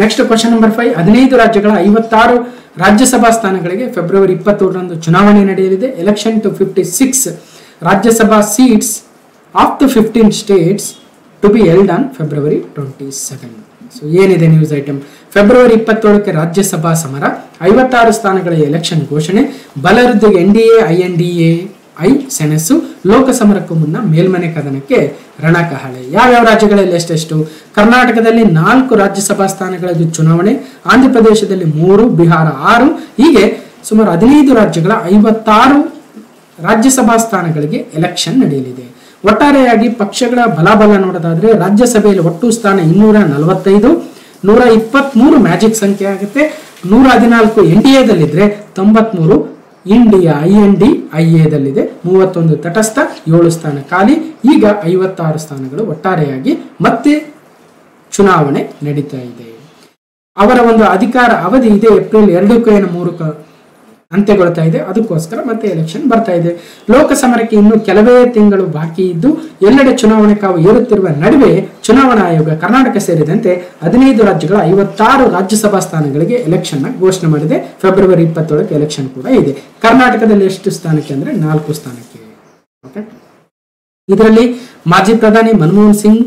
Next question number 5. 15 ರಾಜ್ಯಗಳ 56 ರಾಜ್ಯಸಭಾ ಸ್ಥಾನಗಳಿಗೆ ಫೆಬ್ರವರಿ 23ರಂದು ಚುನಾವಣೆ ನಡೆಯಲಿದೆ. Election to 56 Rajya Sabha seats of the 15 states to be held on February 27. So ಏನಿದೆ ನ್ಯೂಸ್ ಐಟಮ್? ಫೆಬ್ರವರಿ 27ಕ್ಕೆ ರಾಜ್ಯಸಭಾ ಸಮರ, 56 ಸ್ಥಾನಗಳ ಎಲೆಕ್ಷನ್ ಘೋಷಣೆ, ಬಲವೃದ್ಧಿಗೆ NDA INDAI ಸೆಣಸು, ಲೋಕಸಮರಕ್ಕೂ ಮುನ್ನ ಮೇಲ್ಮನೆ ಕದನಕ್ಕೆ ರಣಕಹಳೆ. ಯಾವ್ಯಾವ ರಾಜ್ಯಗಳಲ್ಲಿ ಎಷ್ಟೆಷ್ಟು? ಕರ್ನಾಟಕದಲ್ಲಿ 4 ರಾಜ್ಯಸಭಾ ಸ್ಥಾನಗಳಿಗೆ ಚುನಾವಣೆ, ಆಂಧ್ರ ಪ್ರದೇಶದಲ್ಲಿ 3, ಬಿಹಾರ 6, ಹೀಗೆ ಸುಮಾರು 15 ರಾಜ್ಯಗಳ 56 ರಾಜ್ಯಸಭಾ ಸ್ಥಾನಗಳಿಗೆ ಎಲೆಕ್ಷನ್ ನಡೆಯಲಿದೆ. ಒಟ್ಟಾರೆಯಾಗಿ ಪಕ್ಷಗಳ ಬಲಾಬಲ ನೋಡೋದಾದ್ರೆ ರಾಜ್ಯಸಭೆಯಲ್ಲಿ ಒಟ್ಟು ಸ್ಥಾನ 245, 123 ಮ್ಯಾಜಿಕ್ ಸಂಖ್ಯೆ ಆಗುತ್ತೆ, 114 NDAದಲ್ಲಿದ್ರೆ 93 ಇಂಡಿಯಾ INDIAದಲ್ಲಿದೆ, 31 ತಟಸ್ಥ, 7 ಸ್ಥಾನ ಖಾಲಿ. ಈಗ 56 ಸ್ಥಾನಗಳು ಒಟ್ಟಾರೆಯಾಗಿ ಮತ್ತೆ ಚುನಾವಣೆ ನಡೀತಾ ಇದೆ. ಅವರ ಒಂದು ಅಧಿಕಾರ ಅವಧಿ ಇದೆ ಏಪ್ರಿಲ್ 2 ಅಂತ್ಯಗೊಳ್ತಾ ಇದೆ. ಅದಕ್ಕೋಸ್ಕರ ಮತ್ತೆ ಎಲೆಕ್ಷನ್ ಬರ್ತಾ ಇದೆ. ಲೋಕಸಮರಕ್ಕೆ ಇನ್ನು ಕೆಲವೇ ತಿಂಗಳು ಬಾಕಿ ಇದ್ದು ಎಲ್ಲೆಡೆ ಚುನಾವಣೆ ಕಾವು ಏರುತ್ತಿರುವ ನಡುವೆ ಚುನಾವಣಾ ಆಯೋಗ ಕರ್ನಾಟಕ ಸೇರಿದಂತೆ 15 ರಾಜ್ಯಗಳ 56 ರಾಜ್ಯಸಭಾ ಸ್ಥಾನಗಳಿಗೆ ಎಲೆಕ್ಷನ್ ಘೋಷಣೆ ಮಾಡಿದೆ. ಫೆಬ್ರವರಿ 27ಕ್ಕೆ ಎಲೆಕ್ಷನ್ ಕೂಡ ಇದೆ. ಕರ್ನಾಟಕದಲ್ಲಿ ಎಷ್ಟು ಸ್ಥಾನಕ್ಕೆ ಅಂದ್ರೆ 4 ಸ್ಥಾನಕ್ಕೆ. ಓಕೆ, ಇದರಲ್ಲಿ ಮಾಜಿ ಪ್ರಧಾನಿ ಮನಮೋಹನ್ ಸಿಂಗ್,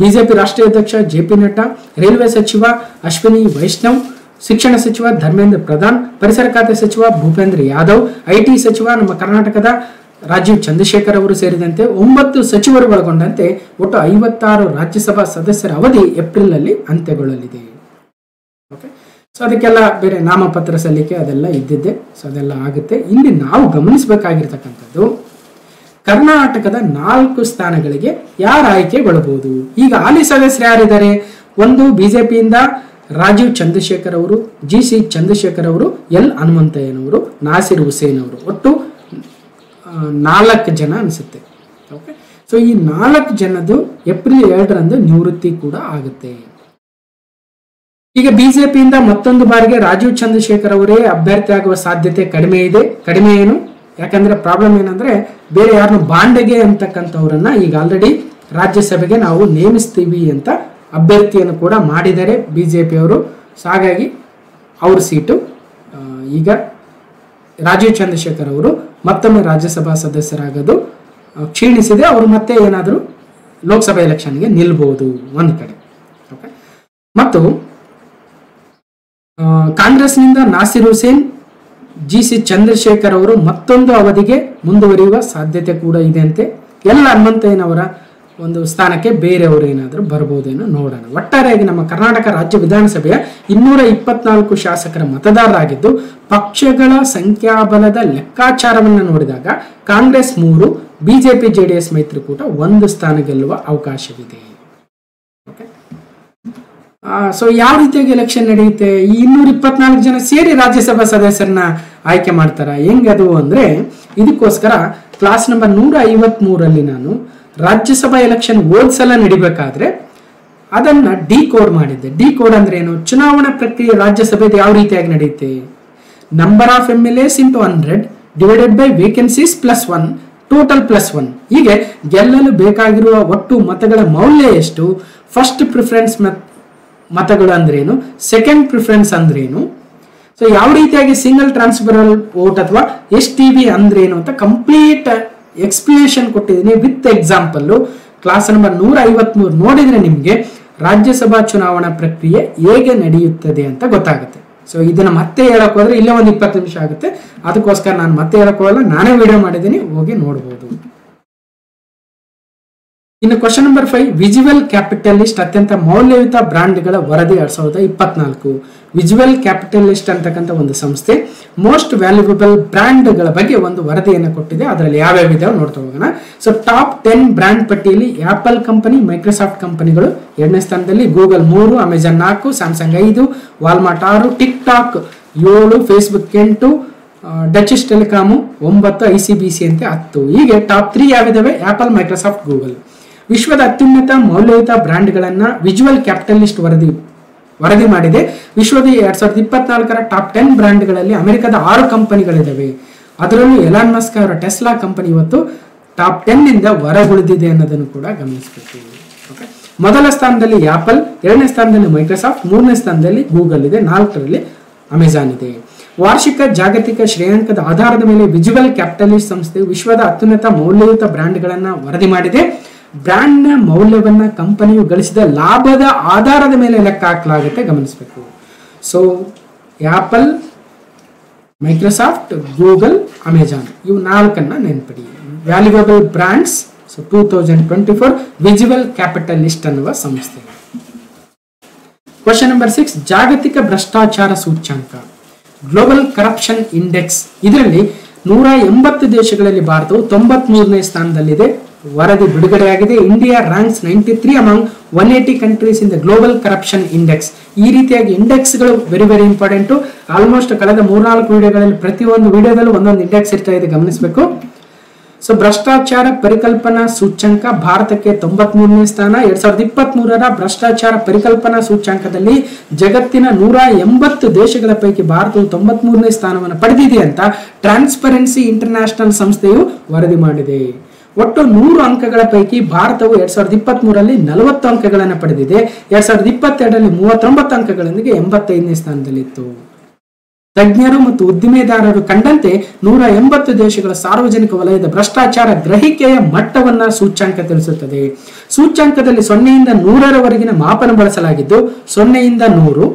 ಬಿಜೆಪಿ ರಾಷ್ಟ್ರೀಯ ಅಧ್ಯಕ್ಷ JP ನಡ್ಡಾ, ರೈಲ್ವೆ ಸಚಿವ ಅಶ್ವಿನಿ ವೈಷ್ಣವ್, ಶಿಕ್ಷಣ ಸಚಿವ ಧರ್ಮೇಂದ್ರ ಪ್ರಧಾನ್, ಪರಿಸರ ಖಾತೆ ಸಚಿವ ಭೂಪೇಂದ್ರ ಯಾದವ್, IT ಸಚಿವ ನಮ್ಮ ಕರ್ನಾಟಕದ ರಾಜೀವ್ ಚಂದ್ರಶೇಖರ್ ಅವರು ಸೇರಿದಂತೆ 9 ಸಚಿವರು ಒಳಗೊಂಡಂತೆ ಒಟ್ಟು 56 ರಾಜ್ಯಸಭಾ ಸದಸ್ಯರ ಅವಧಿ ಏಪ್ರಿಲ್ ಅಲ್ಲಿ ಅಂತ್ಯಗೊಳ್ಳಲಿದೆ. ಓಕೆ, ಸೊ ಅದಕ್ಕೆಲ್ಲ ಬೇರೆ ನಾಮಪತ್ರ ಸಲ್ಲಿಕೆ ಅದೆಲ್ಲ ಇದ್ದಿದ್ದೆ. ಸೊ ಅದೆಲ್ಲ ಆಗುತ್ತೆ. ಇಲ್ಲಿ ನಾವು ಗಮನಿಸಬೇಕಾಗಿರ್ತಕ್ಕಂಥದ್ದು ಕರ್ನಾಟಕದ 4 ಸ್ಥಾನಗಳಿಗೆ ಯಾರು ಆಯ್ಕೆಗೊಳ್ಳಬಹುದು. ಈಗ ಹಾಲಿ ಸದಸ್ಯರು ಯಾರಿದ್ದಾರೆ? ಒಂದು ಬಿಜೆಪಿಯಿಂದ ರಾಜೀವ್ ಚಂದ್ರಶೇಖರ್ ಅವರು, GC ಚಂದ್ರಶೇಖರ್ ಅವರು, L ಹನುಮಂತಯ್ಯನವರು, ನಾಸಿರ್ ಹುಸೇನ್ ಅವರು, ಒಟ್ಟು 4 ಜನ ಅನಿಸುತ್ತೆ. ಓಕೆ, ಸೊ ಈ 4 ಜನದ್ದು ಏಪ್ರಿಲ್ 2ರಂದು ನಿವೃತ್ತಿ ಕೂಡ ಆಗುತ್ತೆ. ಈಗ ಬಿಜೆಪಿಯಿಂದ ಮತ್ತೊಂದು ಬಾರಿಗೆ ರಾಜೀವ್ ಚಂದ್ರಶೇಖರ್ ಅವರೇ ಅಭ್ಯರ್ಥಿ ಆಗುವ ಸಾಧ್ಯತೆ ಕಡಿಮೆ ಇದೆ. ಕಡಿಮೆ ಏನು? ಯಾಕಂದ್ರೆ ಪ್ರಾಬ್ಲಮ್ ಏನಂದ್ರೆ ಬೇರೆ ಯಾರನ್ನು ಬಾಂಡೆಗೆ ಅಂತಕ್ಕಂಥವ್ರನ್ನ ಈಗ ಆಲ್ರೆಡಿ ರಾಜ್ಯಸಭೆಗೆ ನಾವು ನೇಮಿಸ್ತೀವಿ ಅಂತ ಅಭ್ಯರ್ಥಿಯನ್ನು ಕೂಡ ಮಾಡಿದ್ದಾರೆ ಬಿಜೆಪಿ ಅವರು. ಹಾಗಾಗಿ ಅವ್ರ ಸೀಟು ಈಗ ರಾಜೀವ್ ಚಂದ್ರಶೇಖರ್ ಅವರು ಮತ್ತೊಮ್ಮೆ ರಾಜ್ಯಸಭಾ ಸದಸ್ಯರಾಗೋದು ಕ್ಷೀಣಿಸಿದೆ. ಅವರು ಮತ್ತೆ ಏನಾದರೂ ಲೋಕಸಭಾ ಎಲೆಕ್ಷನ್ಗೆ ನಿಲ್ಬಹುದು ಒಂದು ಕಡೆ. ಓಕೆ, ಮತ್ತು ಕಾಂಗ್ರೆಸ್ನಿಂದ ನಾಸಿರ್ ಹುಸೇನ್, GC ಚಂದ್ರಶೇಖರ್ ಅವರು ಮತ್ತೊಂದು ಅವಧಿಗೆ ಮುಂದುವರಿಯುವ ಸಾಧ್ಯತೆ ಕೂಡ ಇದೆ ಅಂತೆ. L ಹನುಮಂತಯ್ಯನವರ ಒಂದು ಸ್ಥಾನಕ್ಕೆ ಬೇರೆಯವರು ಏನಾದರೂ ಬರಬಹುದೇನೋ ನೋಡೋಣ. ಒಟ್ಟಾರೆಯಾಗಿ ನಮ್ಮ ಕರ್ನಾಟಕ ರಾಜ್ಯ ವಿಧಾನಸಭೆಯ 224 ಶಾಸಕರ ಮತದಾರರಾಗಿದ್ದು ಪಕ್ಷಗಳ ಸಂಖ್ಯಾಬಲದ ಲೆಕ್ಕಾಚಾರವನ್ನು ನೋಡಿದಾಗ ಕಾಂಗ್ರೆಸ್ 3, ಬಿಜೆಪಿ JDS ಮೈತ್ರಿಕೂಟ 1 ಸ್ಥಾನ ಗೆಲ್ಲುವ ಅವಕಾಶವಿದೆ. ಓಕೆ, ಸೊ ಯಾವ ರೀತಿಯಾಗಿ ಎಲೆಕ್ಷನ್ ನಡೆಯುತ್ತೆ? ಈ 224 ಜನ ಸೇರಿ ರಾಜ್ಯಸಭಾ ಸದಸ್ಯರನ್ನ ಆಯ್ಕೆ ಮಾಡ್ತಾರ. ಹೆಂಗದು ಅಂದ್ರೆ ಇದಕ್ಕೋಸ್ಕರ ಕ್ಲಾಸ್ ನಂಬರ್ 153 ನಾನು ರಾಜ್ಯಸಭಾ ಎಲೆಕ್ಷನ್ ಓದ್ಸಲ ನಡಿಬೇಕಾದ್ರೆ ಅದನ್ನ ಡಿಕೋಡ್ ಮಾಡಿದ್ದೆ. ಡಿಕೋಡ್ ಅಂದ್ರೆ ಏನು? ಚುನಾವಣಾ ಪ್ರಕ್ರಿಯೆ ರಾಜ್ಯಸಭೆದು ಯಾವ ರೀತಿಯಾಗಿ ನಡೆಯುತ್ತೆ? Number of MLAs into 100 divided by vacancies +1 total +1. ಹೀಗೆ ಗೆಲ್ಲಲು ಬೇಕಾಗಿರುವ ಒಟ್ಟು ಮತಗಳ ಮೌಲ್ಯ ಎಷ್ಟು? ಫಸ್ಟ್ ಪ್ರಿಫರೆನ್ಸ್ ಮತಗಳು ಅಂದ್ರೇನು, ಸೆಕೆಂಡ್ ಪ್ರಿಫರೆನ್ಸ್ ಅಂದ್ರೇನು, ಸೊ ಯಾವ ರೀತಿಯಾಗಿ ಸಿಂಗಲ್ ಟ್ರಾನ್ಸ್ಫರಲ್ ವೋಟ್ ಅಥವಾ STV ಅಂದ್ರೇನು ಅಂತ ಕಂಪ್ಲೀಟ್ ಎಕ್ಸ್ಪ್ಲನೇಷನ್ ಕೊಟ್ಟಿದ್ದೀನಿ ವಿತ್ ಎಕ್ಸಾಂಪಲ್. ಕ್ಲಾಸ್ ನಂಬರ್ 153 ನೋಡಿದ್ರೆ ನಿಮಗೆ ರಾಜ್ಯಸಭಾ ಚುನಾವಣಾ ಪ್ರಕ್ರಿಯೆ ಹೇಗೆ ನಡೆಯುತ್ತದೆ ಅಂತ ಗೊತ್ತಾಗುತ್ತೆ. ಸೊ ಇದನ್ನ ಮತ್ತೆ ಹೇಳಕ್ ಹೋದ್ರೆ ಇಲ್ಲೇ ಒಂದು 20 ನಿಮಿಷ ಆಗುತ್ತೆ. ಅದಕ್ಕೋಸ್ಕರ ನಾನು ಮತ್ತೆ ಹೇಳಕ್ ಹೋಗಲ್ಲ, ನಾನೇ ವಿಡಿಯೋ ಮಾಡಿದ್ದೀನಿ, ಹೋಗಿ ನೋಡಬಹುದು. ಇನ್ನು ಕ್ವಶನ್ ನಂಬರ್ 5, ವಿಜುವಲ್ ಕ್ಯಾಪಿಟಲಿಸ್ಟ್ ಅತ್ಯಂತ ಮೌಲ್ಯಯುತ ಬ್ರಾಂಡ್ಗಳ ವರದಿ 2024. ವಿಜುವಲ್ ಕ್ಯಾಪಿಟಲಿಸ್ಟ್ ಅಂತಕ್ಕಂಥ ಒಂದು ಸಂಸ್ಥೆ ಮೋಸ್ಟ್ ವ್ಯಾಲ್ಯೂಬಲ್ ಬ್ರ್ಯಾಂಡ್ಗಳ ಬಗ್ಗೆ ಒಂದು ವರದಿಯನ್ನು ಕೊಟ್ಟಿದೆ. ಅದರಲ್ಲಿ ಯಾವ್ಯಾವ ಇದಾವೆ ನೋಡ್ತಾ ಹೋಗೋಣ. ಸೊ ಟಾಪ್ 10 ಬ್ರ್ಯಾಂಡ್ ಪಟ್ಟಿಯಲ್ಲಿ ಆಪಲ್ ಕಂಪನಿ, ಮೈಕ್ರೋಸಾಫ್ಟ್ ಕಂಪನಿಗಳು 2ನೇ ಸ್ಥಾನದಲ್ಲಿ, Google 3, Amazon 4, Samsung 5, Walmart 6, TikTok 7, Facebook 8, Deutsche Telekom 9, ICBC ಅಂತೆ 10. ಹೀಗೆ ಟಾಪ್ 3 ಯಾವಿದಾವೆ? Apple, Microsoft, Google. ವಿಶ್ವದ ಅತ್ಯುನ್ನತ ಮೌಲ್ಯಯುತ ಬ್ರ್ಯಾಂಡ್ಗಳನ್ನ ವಿಜುವಲ್ ಕ್ಯಾಪಿಟಲಿಸ್ಟ್ ವರದಿ ವರದಿ ಮಾಡಿದೆ. ವಿಶ್ವದ 2024 ಟಾಪ್ 10 ಬ್ರ್ಯಾಂಡ್ಗಳಲ್ಲಿ ಅಮೆರಿಕದ 6 ಕಂಪನಿಗಳಿದ್ದಾವೆ. ಅದರಲ್ಲೂ ಎಲಾನ್ ಮಸ್ಕ್ ಅವರ ಟೆಸ್ಲಾ ಕಂಪನಿ ಇವತ್ತು ಟಾಪ್ 10 ನಿಂದ ಹೊರಗುಳಿದಿದೆ ಅನ್ನೋದನ್ನು ಕೂಡ ಗಮನಿಸಬೇಕು. ಮೊದಲ ಸ್ಥಾನದಲ್ಲಿ ಆಪಲ್, 2ನೇ ಸ್ಥಾನದಲ್ಲಿ ಮೈಕ್ರೋಸಾಫ್ಟ್, 3ನೇ ಸ್ಥಾನದಲ್ಲಿ ಗೂಗಲ್ ಇದೆ, 4ರಲ್ಲಿ ಅಮೆಜಾನ್ ಇದೆ. ವಾರ್ಷಿಕ ಜಾಗತಿಕ ಶ್ರೇಯಾಂಕದ ಆಧಾರದ ಮೇಲೆ ವಿಜುವಲ್ ಕ್ಯಾಪಿಟಲಿಸ್ಟ್ ಸಂಸ್ಥೆಯು ವಿಶ್ವದ ಅತ್ಯುನ್ನತ ಮೌಲ್ಯಯುತ ಬ್ರ್ಯಾಂಡ್ಗಳನ್ನು ವರದಿ ಮಾಡಿದೆ. ಬ್ರ್ಯಾಂಡ್ನ ಮೌಲ್ಯವನ್ನ ಕಂಪನಿಯು ಗಳಿಸಿದ ಲಾಭದ ಆಧಾರದ ಮೇಲೆ ಲೆಕ್ಕ ಹಾಕಲಾಗುತ್ತೆ, ಗಮನಿಸಬೇಕು. So apple, Microsoft, Google, Amazon ಇವು 4 ನೆನಪಿಡಿ. ವ್ಯಾಲ್ಯೂಯಬಲ್ ಬ್ರ್ಯಾಂಡ್ಸ್ 2024 ವಿಜುವಲ್ ಕ್ಯಾಪಿಟಲಿಸ್ಟ್ ಅನ್ನುವ ಸಂಸ್ಥೆ. ಕ್ವಶನ್ ನಂಬರ್ 6, ಜಾಗತಿಕ ಭ್ರಷ್ಟಾಚಾರ ಸೂಚ್ಯಂಕ ಗ್ಲೋಬಲ್ ಕರಪ್ಷನ್ ಇಂಡೆಕ್ಸ್. ಇದರಲ್ಲಿ 180 ದೇಶಗಳಲ್ಲಿ ಭಾರತವು 93ನೇ ಸ್ಥಾನದಲ್ಲಿದೆ. ವರದಿ ಬಿಡುಗಡೆಯಾಗಿದೆ. India ranks 93 among 180 countries in the global corruption index. ಈ ರೀತಿಯಾಗಿ ಇಂಡೆಕ್ಸ್ಗಳು ವೆರಿ ವೆರಿ ಇಂಪಾರ್ಟೆಂಟ್. ಆಲ್ಮೋಸ್ಟ್ ಕಳೆದ 3-4 ವಿಡಿಯೋಗಳಲ್ಲಿ ಪ್ರತಿಯೊಂದು ವಿಡಿಯೋದಲ್ಲೂ ಒಂದೊಂದು ಇಂಡೆಕ್ಸ್ ಇರ್ತಾ ಇದೆ, ಗಮನಿಸಬೇಕು. ಸೊ ಭ್ರಷ್ಟಾಚಾರ ಪರಿಕಲ್ಪನಾ ಸೂಚ್ಯಂಕ ಭಾರತಕ್ಕೆ 93ನೇ ಸ್ಥಾನ. 2023 ಭ್ರಷ್ಟಾಚಾರ ಪರಿಕಲ್ಪನಾ ಸೂಚ್ಯಂಕದಲ್ಲಿ ಜಗತ್ತಿನ 180 ದೇಶಗಳ ಪೈಕಿ ಭಾರತವು 93ನೇ ಸ್ಥಾನವನ್ನು ಪಡೆದಿದೆ ಅಂತ ಟ್ರಾನ್ಸ್ಪರೆನ್ಸಿ ಇಂಟರ್ನ್ಯಾಷನಲ್ ಸಂಸ್ಥೆಯು ವರದಿ ಮಾಡಿದೆ. ಒಟ್ಟು 100 ಅಂಕಗಳ ಪೈಕಿ ಭಾರತವು 2023ರಲ್ಲಿ 40 ಅಂಕಗಳನ್ನು ಪಡೆದಿದೆ. 2022ರಲ್ಲಿ 39 ಅಂಕಗಳೊಂದಿಗೆ 85ನೇ ಸ್ಥಾನದಲ್ಲಿತ್ತು. ತಜ್ಞರು ಮತ್ತು ಉದ್ದಿಮೆದಾರರು ಕಂಡಂತೆ 180 ದೇಶಗಳ ಸಾರ್ವಜನಿಕ ವಲಯದ ಭ್ರಷ್ಟಾಚಾರ ಗ್ರಹಿಕೆಯ ಮಟ್ಟವನ್ನ ಸೂಚ್ಯಂಕ ತಿಳಿಸುತ್ತದೆ. ಸೂಚ್ಯಂಕದಲ್ಲಿ 0ಯಿಂದ 100ರವರೆಗಿನ ಮಾಪನ ಬಳಸಲಾಗಿದ್ದು 0ಯಿಂದ 100.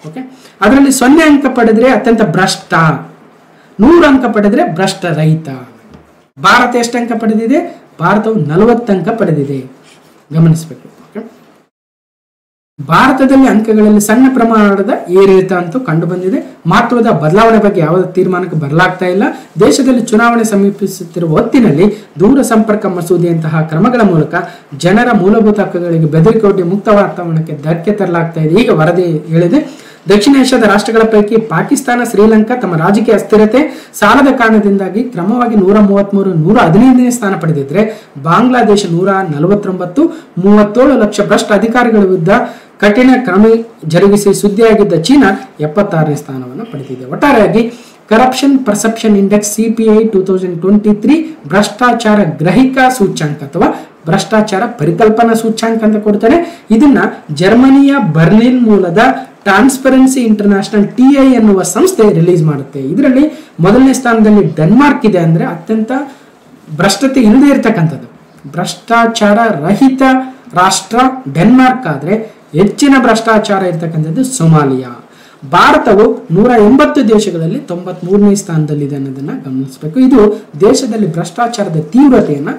ಓಕೆ, ಅದರಲ್ಲಿ 0 ಅಂಕ ಪಡೆದ್ರೆ ಅತ್ಯಂತ ಭ್ರಷ್ಟ, 100 ಅಂಕ ಪಡೆದ್ರೆ ಭ್ರಷ್ಟ ರಹಿತ. ಭಾರತ ಎಷ್ಟು ಅಂಕ ಪಡೆದಿದೆ? ಭಾರತವು 40 ಅಂಕ ಪಡೆದಿದೆ, ಗಮನಿಸಬೇಕು. ಭಾರತದಲ್ಲಿ ಅಂಕಗಳಲ್ಲಿ ಸಣ್ಣ ಪ್ರಮಾಣದ ಏರಿಳಿತ ಅಂತೂ ಕಂಡು ಬಂದಿದೆ. ಮಹತ್ವದ ಬದಲಾವಣೆ ಬಗ್ಗೆ ಯಾವುದೇ ತೀರ್ಮಾನಕ್ಕೆ ಬರಲಾಗ್ತಾ ಇಲ್ಲ. ದೇಶದಲ್ಲಿ ಚುನಾವಣೆ ಸಮೀಪಿಸುತ್ತಿರುವ ಹೊತ್ತಿನಲ್ಲಿ ದೂರ ಸಂಪರ್ಕ ಮಸೂದೆಯಂತಹ ಕ್ರಮಗಳ ಮೂಲಕ ಜನರ ಮೂಲಭೂತ ಹಕ್ಕುಗಳಿಗೆ ಬೆದರಿಕೆ ಮುಕ್ತ ವಾತಾವರಣಕ್ಕೆ ಧಕ್ಕೆ ತರಲಾಗ್ತಾ ಇದೆ, ಈಗ ವರದಿ ಹೇಳಿದೆ. ದಕ್ಷಿಣ ಏಷ್ಯಾದ ರಾಷ್ಟ್ರಗಳ ಪೈಕಿ ಪಾಕಿಸ್ತಾನ, ಶ್ರೀಲಂಕಾ ತಮ್ಮ ರಾಜಕೀಯ ಅಸ್ಥಿರತೆ, ಸಾಲದ ಕಾರಣದಿಂದಾಗಿ ಕ್ರಮವಾಗಿ 133, 115ನೇ ಸ್ಥಾನ ಪಡೆದಿದ್ರೆ ಬಾಂಗ್ಲಾದೇಶ 149, 37 ಲಕ್ಷ ಭ್ರಷ್ಟ ಅಧಿಕಾರಿಗಳ ವಿರುದ್ಧ ಕಠಿಣ ಕ್ರಮ ಜರುಗಿಸಿ ಸುದ್ದಿಯಾಗಿದ್ದ ಚೀನಾ 76ನೇ ಸ್ಥಾನವನ್ನು ಪಡೆದಿದೆ. ಒಟ್ಟಾರೆಯಾಗಿ ಕರಪ್ಷನ್ ಪರ್ಸೆಪ್ಷನ್ ಇಂಡೆಕ್ಸ್ CPI 2023 ಭ್ರಷ್ಟಾಚಾರ ಗ್ರಹಿಕಾ ಸೂಚ್ಯಂಕ ಅಥವಾ ಭ್ರಷ್ಟಾಚಾರ ಪರಿಕಲ್ಪನಾ ಸೂಚ್ಯಂಕ ಅಂತ ಕೊಡ್ತಾರೆ. ಇದನ್ನ ಜರ್ಮನಿಯ ಬರ್ಲಿನ್ ಮೂಲದ ಟ್ರಾನ್ಸ್ಪರೆನ್ಸಿ ಇಂಟರ್ನ್ಯಾಷನಲ್ TI ಎನ್ನುವ ಸಂಸ್ಥೆ ರಿಲೀಸ್ ಮಾಡುತ್ತೆ. ಇದರಲ್ಲಿ ಮೊದಲನೇ ಸ್ಥಾನದಲ್ಲಿ ಡೆನ್ಮಾರ್ಕ್ ಇದೆ, ಅಂದ್ರೆ ಅತ್ಯಂತ ಭ್ರಷ್ಟತೆ ಇಲ್ಲದೆ ಇರತಕ್ಕಂಥದ್ದು. ಭ್ರಷ್ಟಾಚಾರ ರಹಿತ ರಾಷ್ಟ್ರ ಡೆನ್ಮಾರ್ಕ್ ಆದ್ರೆ ಹೆಚ್ಚಿನ ಭ್ರಷ್ಟಾಚಾರ ಇರತಕ್ಕಂಥದ್ದು ಸೊಮಾಲಿಯಾ. ಭಾರತವು 180 ದೇಶಗಳಲ್ಲಿ 93ನೇ ಸ್ಥಾನದಲ್ಲಿದೆ ಅನ್ನೋದನ್ನ ಗಮನಿಸಬೇಕು. ಇದು ದೇಶದಲ್ಲಿ ಭ್ರಷ್ಟಾಚಾರದ ತೀವ್ರತೆಯನ್ನ